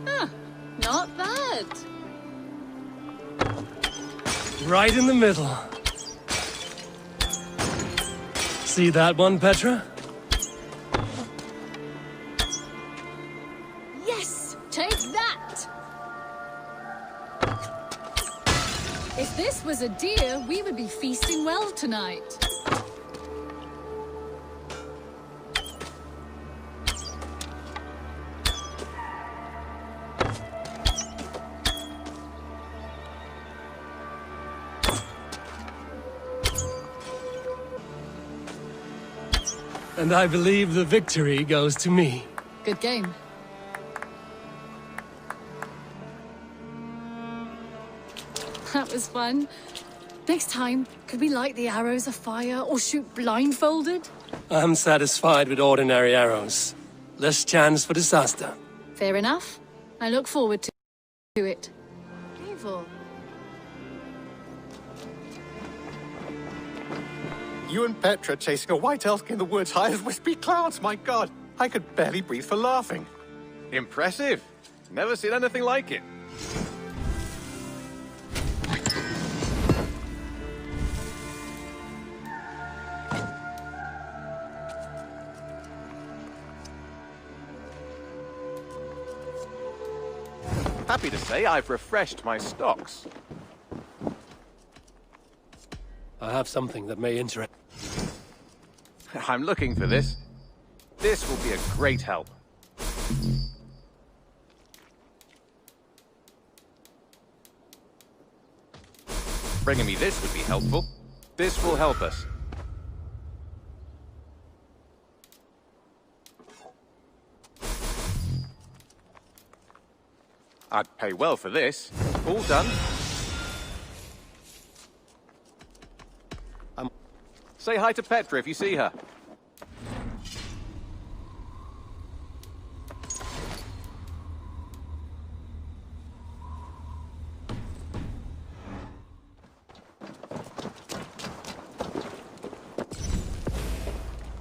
[SPEAKER 12] Ah, not bad.
[SPEAKER 1] Right in the middle. See that one, Petra?
[SPEAKER 12] Yes! Take that! If this was a deer, we would be feasting well tonight.
[SPEAKER 1] And I believe the victory goes to me.
[SPEAKER 12] Good game. That was fun. Next time, could we light the arrows afire or shoot blindfolded?
[SPEAKER 1] I'm satisfied with ordinary arrows. Less chance for disaster.
[SPEAKER 12] Fair enough. I look forward to it. Eivor.
[SPEAKER 13] You and Petra chasing a white elk in the woods high as wispy clouds, my god! I could barely breathe for laughing. Impressive. Never seen anything like it. Happy to say I've refreshed my stocks.
[SPEAKER 1] I have something that may interest.
[SPEAKER 13] I'm looking for this. This will be a great help. Bringing me this would be helpful. This will help us. I'd pay well for this. All done. Say hi to Petra if you see her.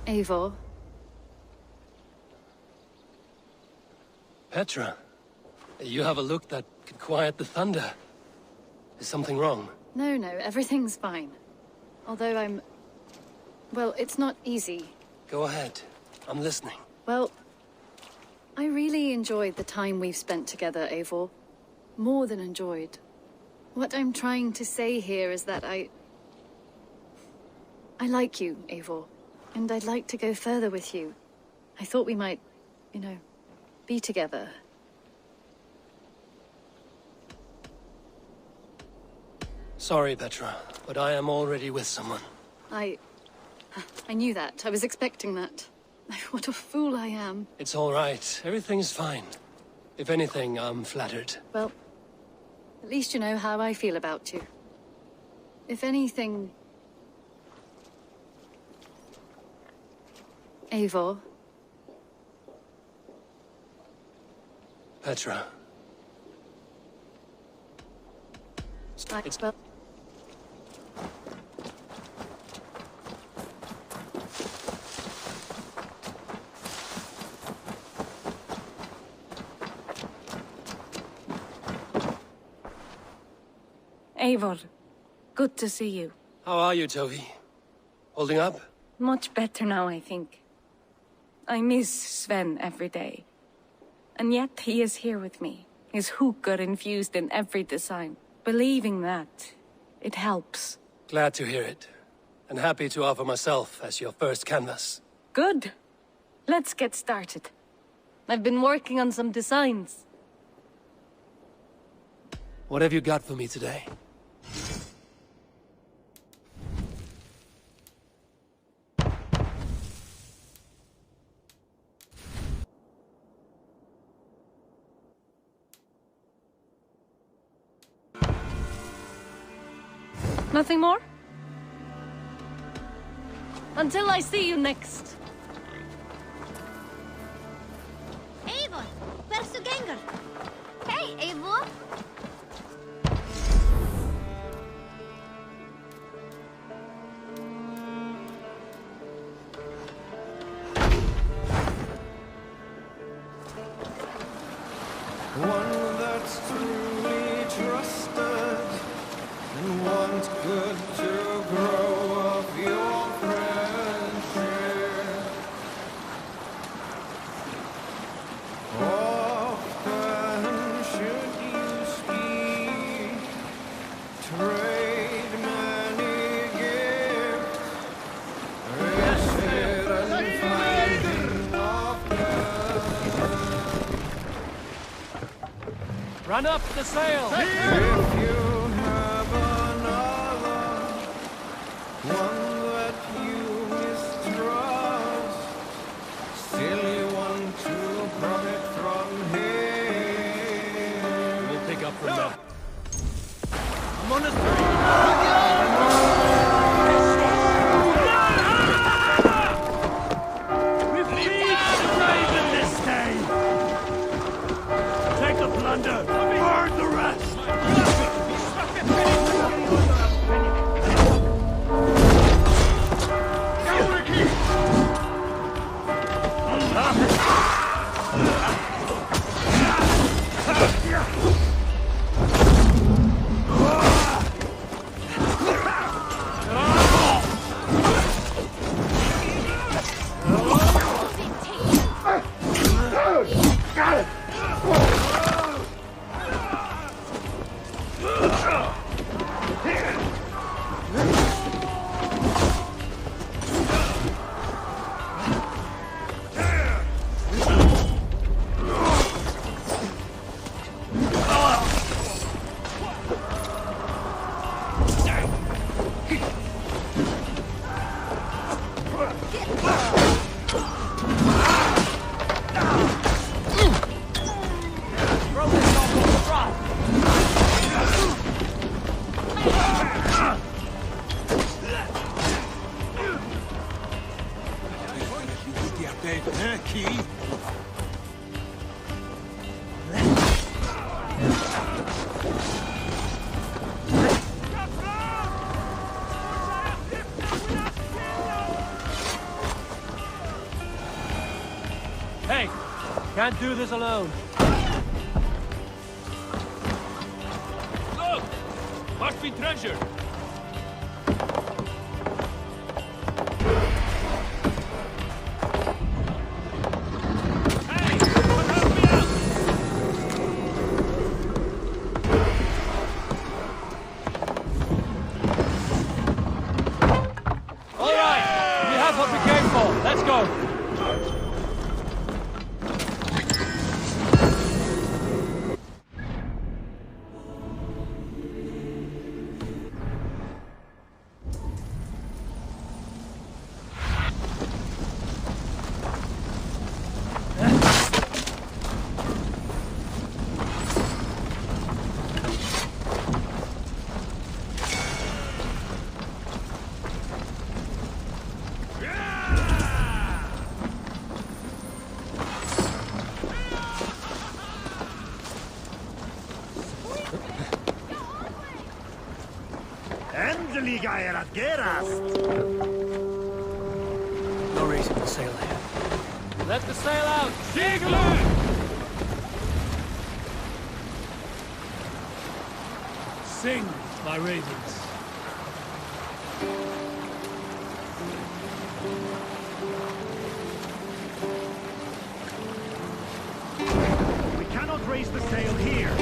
[SPEAKER 12] Eivor.
[SPEAKER 1] Petra, you have a look that could quiet the thunder. Is something wrong?
[SPEAKER 12] No, everything's fine. Although I'm... well, it's not easy.
[SPEAKER 1] Go ahead. I'm listening.
[SPEAKER 12] Well, I really enjoyed the time we've spent together, Eivor. More than enjoyed. What I'm trying to say here is that I like you, Eivor. And I'd like to go further with you. I thought we might, you know, be together.
[SPEAKER 1] Sorry, Petra, but I am already with someone.
[SPEAKER 12] I knew that. I was expecting that. What a fool I am.
[SPEAKER 1] It's all right. Everything's fine. If anything, I'm flattered.
[SPEAKER 12] Well, at least you know how I feel about you. If anything... Eivor.
[SPEAKER 1] Petra.
[SPEAKER 12] Well...
[SPEAKER 15] Eivor, good to see you.
[SPEAKER 1] How are you, Tovi? Holding up?
[SPEAKER 15] Much better now, I think. I miss Sven every day. And yet he is here with me, his hooker infused in every design. Believing that, it helps.
[SPEAKER 1] Glad to hear it. And happy to offer myself as your first canvas.
[SPEAKER 15] Good. Let's get started. I've been working on some designs.
[SPEAKER 1] What have you got for me today?
[SPEAKER 15] Nothing more? Until I see you next.
[SPEAKER 10] Eivor, where's the ganger? Hey, Eivor.
[SPEAKER 16] One that's truly trusted and wants good to grow of your friendship. Often should you speak, trade many gifts, visit and find of death.
[SPEAKER 1] Run up the sail!
[SPEAKER 16] If you have another, one that you mistrust, still you want to profit from him.
[SPEAKER 1] We'll pick up from there.
[SPEAKER 16] I'm on the
[SPEAKER 1] We've beat the raven this Can't do this alone.
[SPEAKER 5] Look! Must be treasure!
[SPEAKER 1] Let's go!
[SPEAKER 2] No reason to sail here.
[SPEAKER 1] Let the sail out!
[SPEAKER 5] Sing, my ravens.
[SPEAKER 17] We cannot raise the sail here.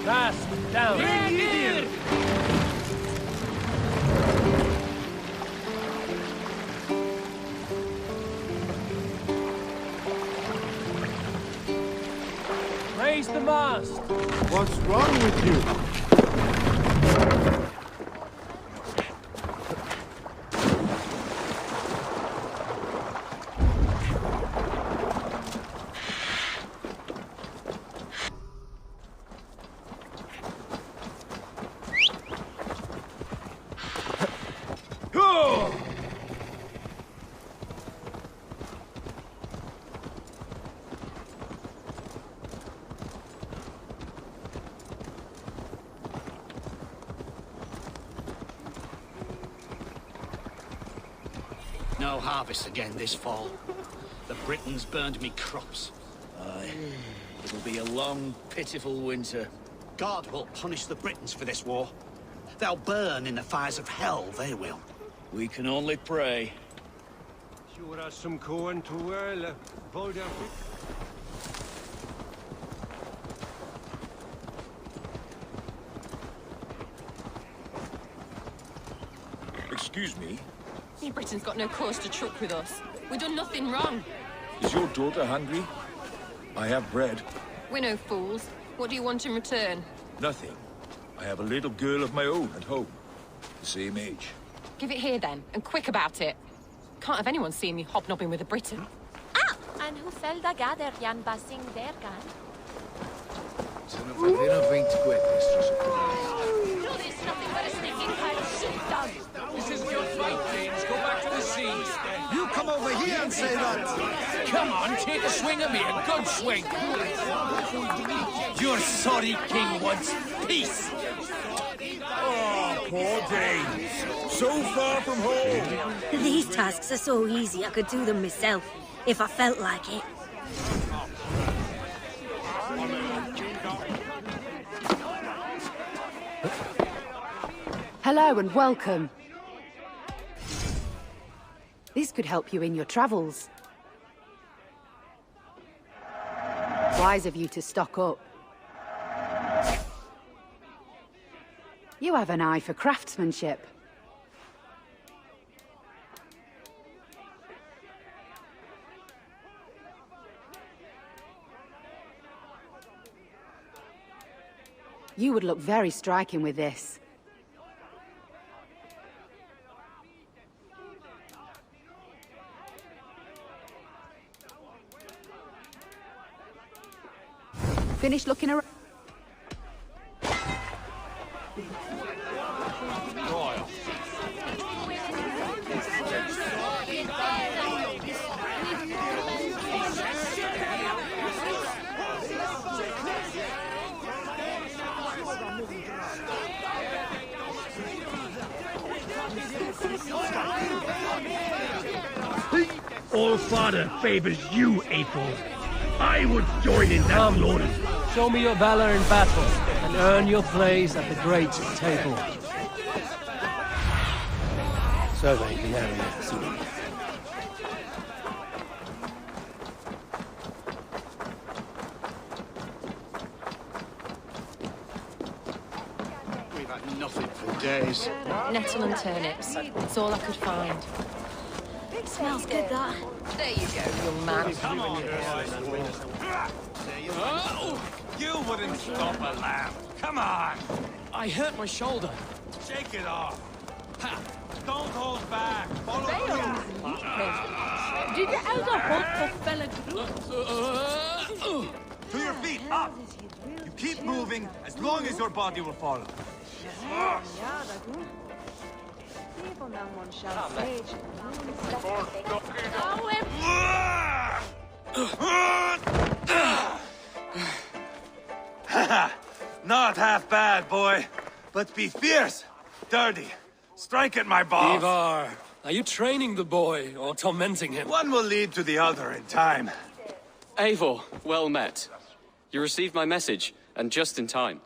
[SPEAKER 1] Fast, down! Raise the mast!
[SPEAKER 17] What's wrong with you?
[SPEAKER 2] No harvest again this fall. The Britons burned me crops.
[SPEAKER 4] Aye. It'll be a long, pitiful winter.
[SPEAKER 2] God will punish the Britons for this war. They'll burn in the fires of hell, they will.
[SPEAKER 4] We can only pray.
[SPEAKER 18] Excuse me,
[SPEAKER 19] You Britain's got no cause to truck with us. We've done nothing wrong.
[SPEAKER 18] is your daughter hungry? I have bread.
[SPEAKER 19] We're no fools. What do you want in return?
[SPEAKER 18] Nothing. I have a little girl of my own at home. The same age.
[SPEAKER 19] Give it here then, and quick about it. Can't have anyone seeing me hobnobbing with a Briton.
[SPEAKER 10] And who fell da gader Jan Basing der gan?
[SPEAKER 5] This isn't your fight, James. Go back to the seas.
[SPEAKER 17] You come over here and say that!
[SPEAKER 5] Come on, take a swing at me, a good swing.
[SPEAKER 1] Your sorry king wants peace!
[SPEAKER 18] Oh, poor Danes. So far from home.
[SPEAKER 20] These tasks are so easy I could do them myself, if I felt like it.
[SPEAKER 21] Hello and welcome. This could help you in your travels. Wise of you to stock up. You have an eye for craftsmanship. You would look very striking with this. Finish looking around.
[SPEAKER 17] All-Father favors you, Eivor. I would join in that glory.
[SPEAKER 1] Show me your valor in battle, and earn your place at the great table. Survey the area soon.
[SPEAKER 6] We've had nothing for days.
[SPEAKER 19] Nettle and turnips. It's all I could find.
[SPEAKER 11] Smells good, that.
[SPEAKER 19] There you go, young man.
[SPEAKER 6] Come on,
[SPEAKER 22] You wouldn't stop a lamb. Come on.
[SPEAKER 1] I hurt my shoulder.
[SPEAKER 22] Shake it off. Ha. Don't hold back. Follow
[SPEAKER 10] Did the elder hold the fella?
[SPEAKER 22] To your feet, up. You keep moving as long as your body will follow. Not half bad, boy. But be fierce, dirty. Strike at my balls.
[SPEAKER 1] Eivor, are you training the boy or tormenting him?
[SPEAKER 22] One will lead to the other in time.
[SPEAKER 23] Eivor, well met. You received my message, and just in time.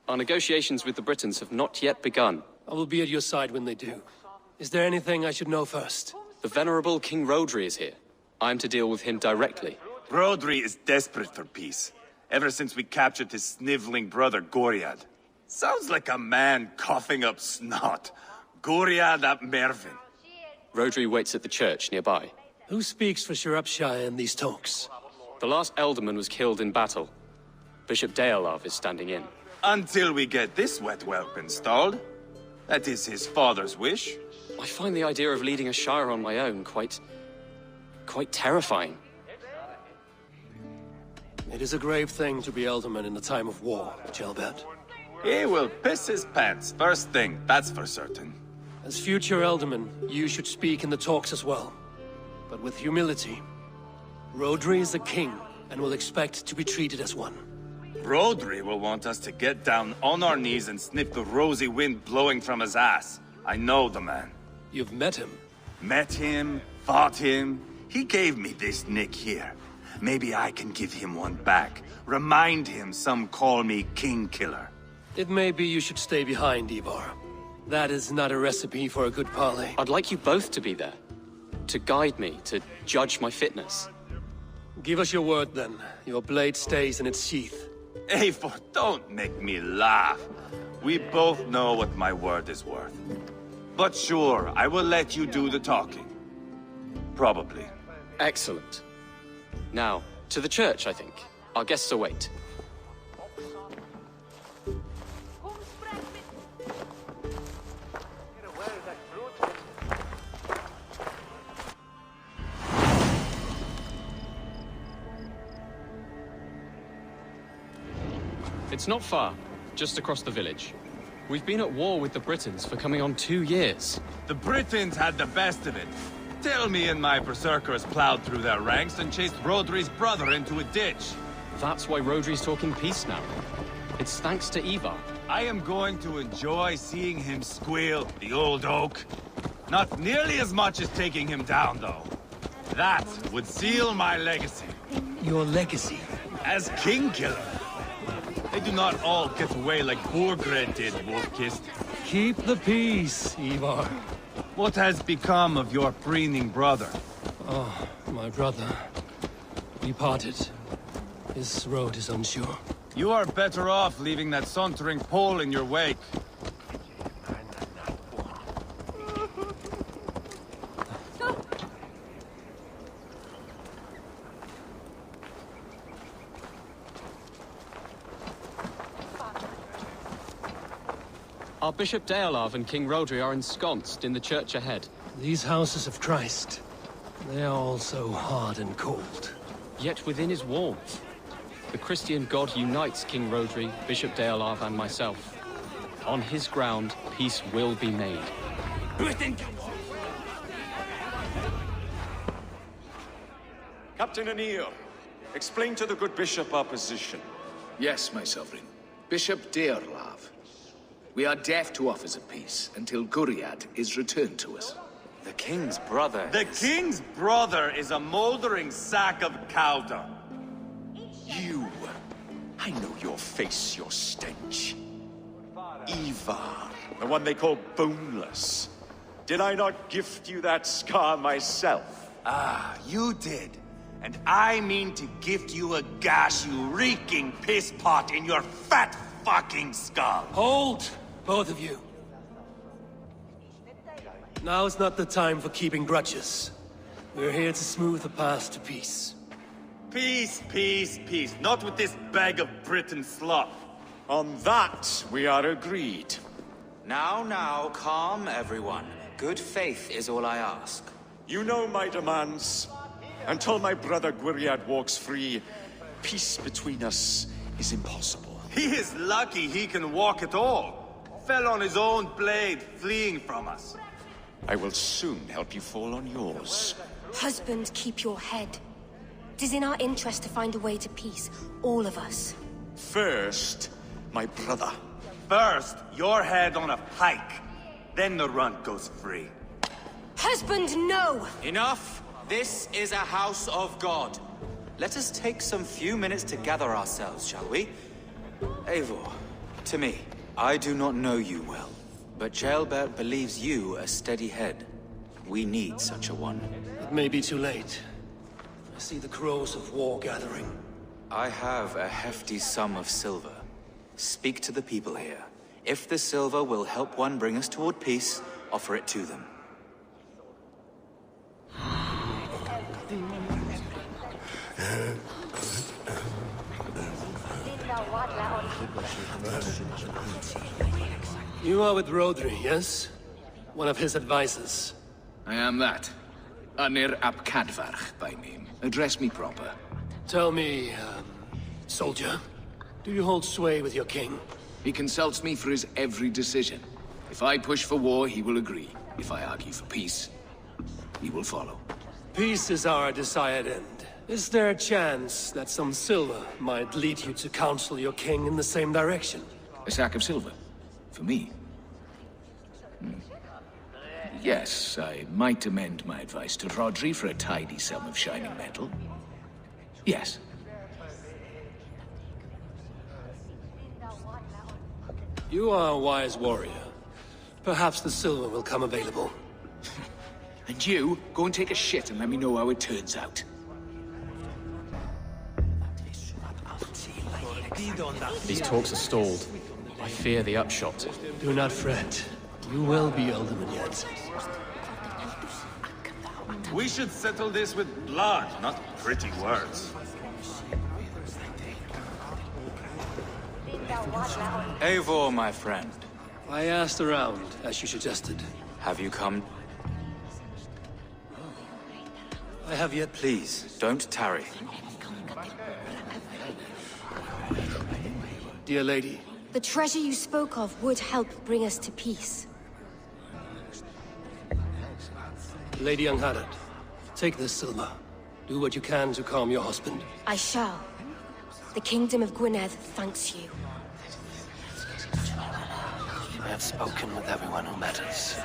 [SPEAKER 23] Our negotiations with the Britons have not yet begun.
[SPEAKER 1] I will be at your side when they do. Is there anything I should know first?
[SPEAKER 23] The venerable King Rodri is here. I'm to deal with him directly.
[SPEAKER 22] Rodri is desperate for peace. Ever since we captured his sniveling brother, Goriad. Sounds like a man coughing up snot. Goriad ap Mervin.
[SPEAKER 23] Rodri waits at the church nearby.
[SPEAKER 1] Who speaks for Shropshire in these talks?
[SPEAKER 23] The last alderman was killed in battle. Bishop Deolav is standing in.
[SPEAKER 22] Until we get this wet whelp installed. That is his father's wish.
[SPEAKER 23] I find the idea of leading a shire on my own quite terrifying.
[SPEAKER 1] It is a grave thing to be alderman in a time of war, Gelbert.
[SPEAKER 22] He will piss his pants first thing, that's for certain.
[SPEAKER 1] As future alderman, you should speak in the talks as well. But with humility. Rodri is a king, and will expect to be treated as one.
[SPEAKER 22] Rodri will want us to get down on our knees and sniff the rosy wind blowing from his ass. I know the man.
[SPEAKER 1] You've met him?
[SPEAKER 22] Met him, fought him. He gave me this nick here. Maybe I can give him one back. Remind him some call me King Killer.
[SPEAKER 1] It may be you should stay behind, Eivor. That is not a recipe for a good parley.
[SPEAKER 23] I'd like you both to be there. To guide me, to judge my fitness.
[SPEAKER 1] Give us your word, then. Your blade stays in its sheath.
[SPEAKER 22] Eivor, don't make me laugh. We both know what my word is worth. But sure, I will let you do the talking. Probably.
[SPEAKER 23] Excellent. Now, to the church, I think. Our guests await. It's not far, just across the village. We've been at war with the Britons for coming on 2 years.
[SPEAKER 22] The Britons had the best of it. Tell me and my berserkers plowed through their ranks and chased Rodri's brother into a ditch.
[SPEAKER 23] That's why Rodri's talking peace now. It's thanks to Eivor.
[SPEAKER 22] I am going to enjoy seeing him squeal, the old oak. Not nearly as much as taking him down, though. That would seal my legacy.
[SPEAKER 1] Your legacy?
[SPEAKER 22] As King Killer. They do not all get away like Borgred did, Wolf-Kissed.
[SPEAKER 1] Keep the peace, Eivor.
[SPEAKER 22] What has become of your preening brother?
[SPEAKER 1] Oh, my brother. We parted. His road is unsure.
[SPEAKER 22] You are better off leaving that sauntering Pole in your wake.
[SPEAKER 23] Our Bishop Deolav and King Rodri are ensconced in the church ahead.
[SPEAKER 1] These houses of Christ, they are all so hard and cold.
[SPEAKER 23] Yet within is warmth. The Christian God unites King Rodri, Bishop Deolav, and myself. On his ground, peace will be made.
[SPEAKER 24] Captain Anir, explain to the good bishop our position.
[SPEAKER 25] Yes, my sovereign. Bishop Deorlav. We are deaf to offers of peace until Guriad is returned to us.
[SPEAKER 3] The king's brother
[SPEAKER 22] The king's brother is a moldering sack of cow dung.
[SPEAKER 7] You! I know your face, your stench. Eivor, the one they call boneless. Did I not gift you that scar myself?
[SPEAKER 22] Ah, you did. And I mean to gift you a gash, you reeking piss pot in your fat fucking skull.
[SPEAKER 1] Hold, both of you. Now's not the time for keeping grudges. We're here to smooth the path to peace.
[SPEAKER 22] Peace, peace, peace. Not with this bag of Britain slop.
[SPEAKER 7] On that, we are agreed.
[SPEAKER 3] Now, calm everyone. Good faith is all I ask.
[SPEAKER 7] You know my demands. Until my brother Gwriad walks free, peace between us is impossible.
[SPEAKER 22] He is lucky he can walk at all. Fell on his own blade, fleeing from us.
[SPEAKER 7] I will soon help you fall on yours.
[SPEAKER 8] Husband, keep your head. It is in our interest to find a way to peace, all of us.
[SPEAKER 7] First, my brother.
[SPEAKER 22] First, your head on a pike. Then the runt goes free.
[SPEAKER 8] Husband, no!
[SPEAKER 3] Enough! This is a house of God. Let us take some few minutes to gather ourselves, shall we? Eivor, to me, I do not know you well, but Ceolbert believes you a steady head. We need such a one.
[SPEAKER 1] It may be too late. I see the crows of war gathering.
[SPEAKER 3] I have a hefty sum of silver. Speak to the people here. If the silver will help one bring us toward peace, offer it to them.
[SPEAKER 1] You are with Rodri, yes? One of his advisors.
[SPEAKER 25] I am that. Anir ap Cadfarch by name. Address me proper.
[SPEAKER 1] Tell me, soldier, do you hold sway with your king?
[SPEAKER 25] He consults me for his every decision. If I push for war, he will agree. If I argue for peace, he will follow.
[SPEAKER 1] Peace is our desired end. Is there a chance that some silver might lead you to counsel your king in the same direction?
[SPEAKER 25] A sack of silver? For me? Yes, I might amend my advice to Rodri for a tidy sum of shining metal. Yes.
[SPEAKER 1] You are a wise warrior. Perhaps the silver will come available.
[SPEAKER 25] And you, go and take a shit and let me know how it turns out.
[SPEAKER 23] These talks are stalled. I fear the upshot.
[SPEAKER 1] Do not fret. You will be alderman yet.
[SPEAKER 22] We should settle this with blood, not pretty words.
[SPEAKER 3] Eivor, my friend.
[SPEAKER 1] I asked around, as you suggested.
[SPEAKER 3] Have you come?
[SPEAKER 1] I have yet.
[SPEAKER 3] Please, don't tarry.
[SPEAKER 1] Dear lady.
[SPEAKER 8] The treasure you spoke of would help bring us to peace.
[SPEAKER 1] Lady Angharad, take this silver. Do what you can to calm your husband.
[SPEAKER 8] I shall. The Kingdom of Gwynedd thanks you.
[SPEAKER 1] I have spoken with everyone who matters.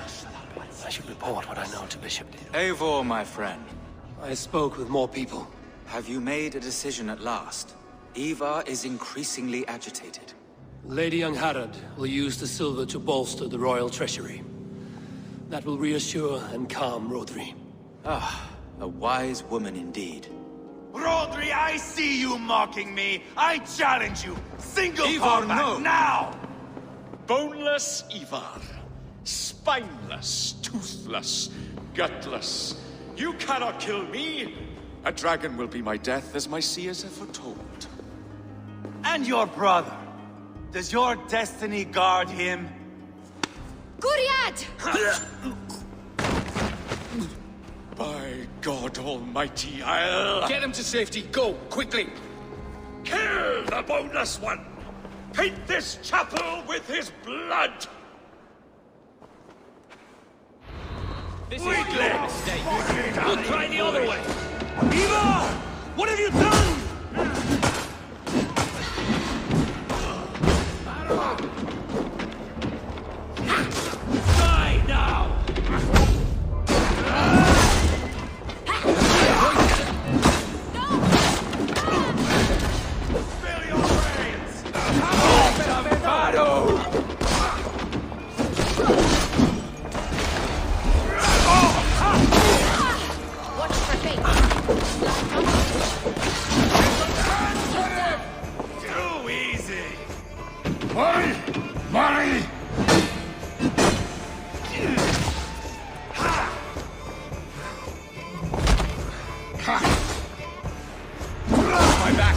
[SPEAKER 1] I should report what I know to Bishop.
[SPEAKER 3] Eivor, my friend.
[SPEAKER 1] I spoke with more people.
[SPEAKER 3] Have you made a decision at last? Eivor is increasingly agitated.
[SPEAKER 1] Lady Angharad will use the silver to bolster the royal treasury. That will reassure and calm Rodri.
[SPEAKER 3] Ah, a wise woman indeed.
[SPEAKER 22] Rodri, I see you mocking me! I challenge you! Single
[SPEAKER 7] Eivor,
[SPEAKER 22] combat,
[SPEAKER 7] no.
[SPEAKER 22] now!
[SPEAKER 7] Boneless Eivor. Spineless, toothless, gutless. You cannot kill me! A dragon will be my death, as my seers have foretold.
[SPEAKER 22] And your brother? Does your destiny guard him?
[SPEAKER 8] Gwriad!
[SPEAKER 7] By God Almighty, I'll...
[SPEAKER 25] Get him to safety, go, quickly!
[SPEAKER 17] Kill the boneless one! Paint this chapel with his blood!
[SPEAKER 5] This
[SPEAKER 17] Weak
[SPEAKER 5] is
[SPEAKER 17] legs!
[SPEAKER 5] mistake.
[SPEAKER 17] We'll try the other way! Eivor! What have you done? Die now! Murray! Murray! My back!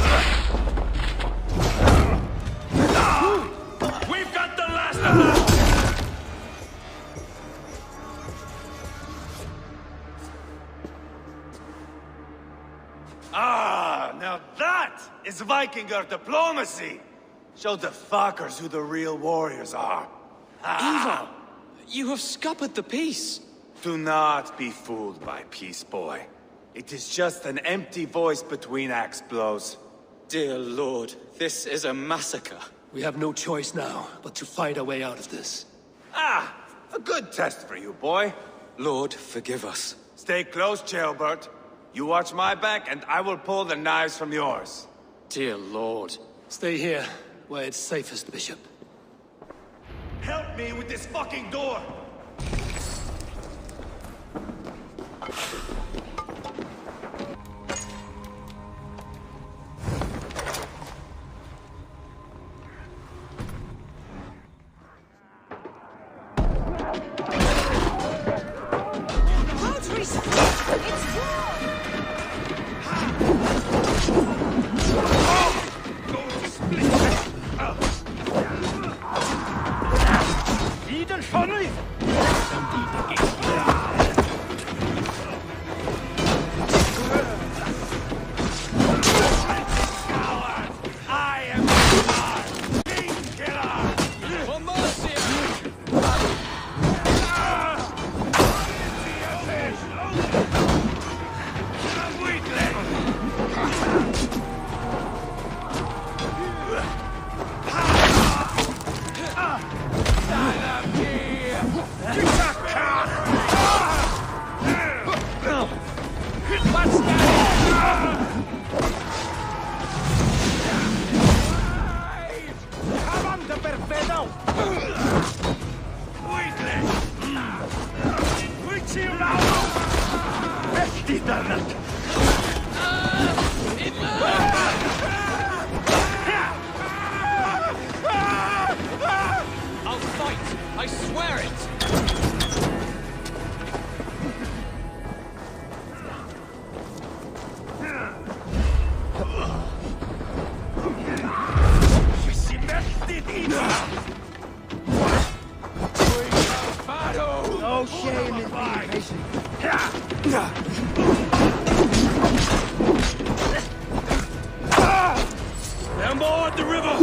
[SPEAKER 17] We've got the last of them!
[SPEAKER 22] Ah, now that is Vikinger diplomacy! Show the fuckers who the real warriors are.
[SPEAKER 23] Eivor, you have scuppered the peace.
[SPEAKER 22] Do not be fooled by peace, boy. It is just an empty voice between axe blows.
[SPEAKER 3] Dear Lord, this is a massacre.
[SPEAKER 1] We have no choice now, but to fight our way out of this.
[SPEAKER 22] Ah, a good test for you, boy.
[SPEAKER 3] Lord, forgive us.
[SPEAKER 22] Stay close, Jailbert. You watch my back, and I will pull the knives from yours.
[SPEAKER 3] Dear Lord.
[SPEAKER 1] Stay here, where it's safest, Bishop.
[SPEAKER 22] Help me with this fucking door!
[SPEAKER 23] I'll fight! I swear it!
[SPEAKER 17] No shame in being patient. Them board the river!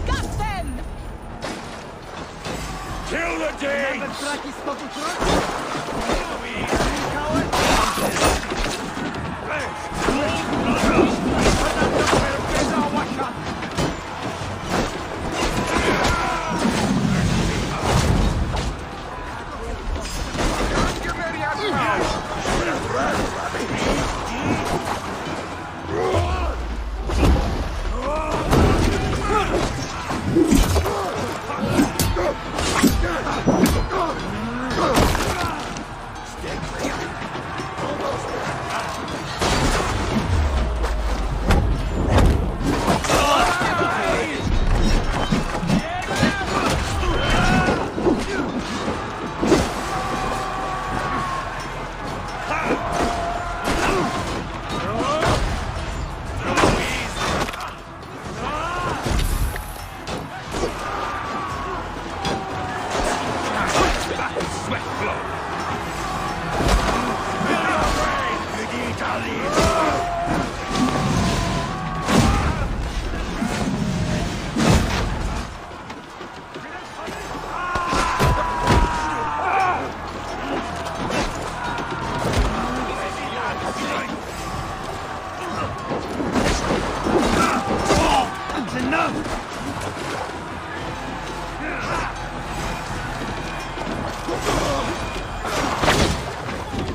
[SPEAKER 10] Got them!
[SPEAKER 17] Kill the Danes!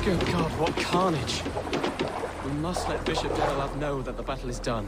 [SPEAKER 23] Good God, what carnage! We must let Bishop Deolaf know that the battle is done.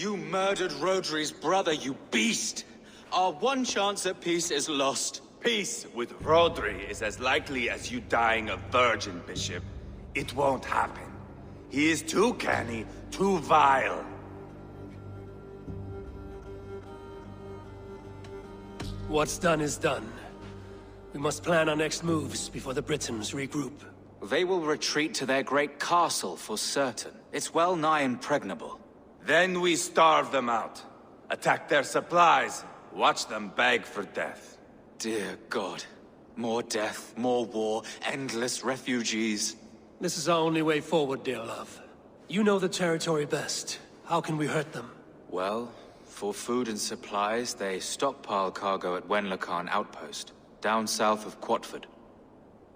[SPEAKER 3] You murdered Rodri's brother, you beast! Our one chance at peace is lost.
[SPEAKER 22] Peace with Rodri is as likely as you dying a virgin, Bishop. It won't happen. He is too canny, too vile.
[SPEAKER 1] What's done is done. We must plan our next moves before the Britons regroup.
[SPEAKER 3] They will retreat to their great castle for certain. It's well nigh impregnable.
[SPEAKER 22] Then we starve them out. Attack their supplies. Watch them beg for death.
[SPEAKER 3] Dear God. More death, more war, endless refugees.
[SPEAKER 1] This is our only way forward, dear love. You know the territory best. How can we hurt them?
[SPEAKER 3] Well, for food and supplies, they stockpile cargo at Wenlacan Outpost, down south of Quatford.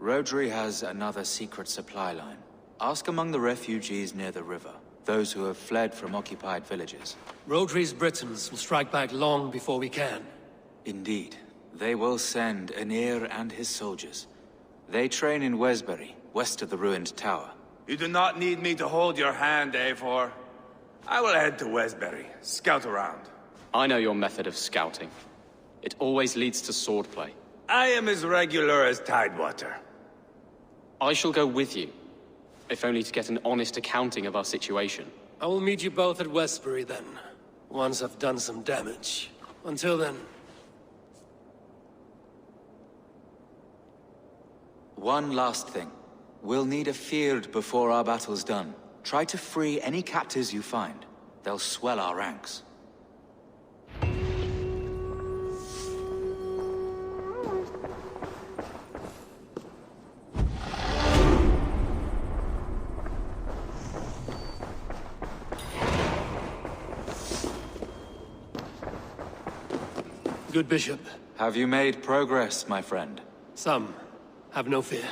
[SPEAKER 3] Rodri has another secret supply line. Ask among the refugees near the river. Those who have fled from occupied villages.
[SPEAKER 1] Rodri's Britons will strike back long before we can.
[SPEAKER 3] Indeed. They will send Aenir and his soldiers. They train in Wesbury, west of the ruined tower.
[SPEAKER 22] You do not need me to hold your hand, Eivor. I will head to Wesbury, scout around.
[SPEAKER 23] I know your method of scouting. It always leads to swordplay.
[SPEAKER 22] I am as regular as Tidewater.
[SPEAKER 23] I shall go with you. If only to get an honest accounting of our situation.
[SPEAKER 1] I will meet you both at Westbury then, once I've done some damage. Until then...
[SPEAKER 3] One last thing. We'll need a field before our battle's done. Try to free any captives you find. They'll swell our ranks.
[SPEAKER 1] Good Bishop.
[SPEAKER 3] Have you made progress, my friend?
[SPEAKER 1] Some. Have no fear.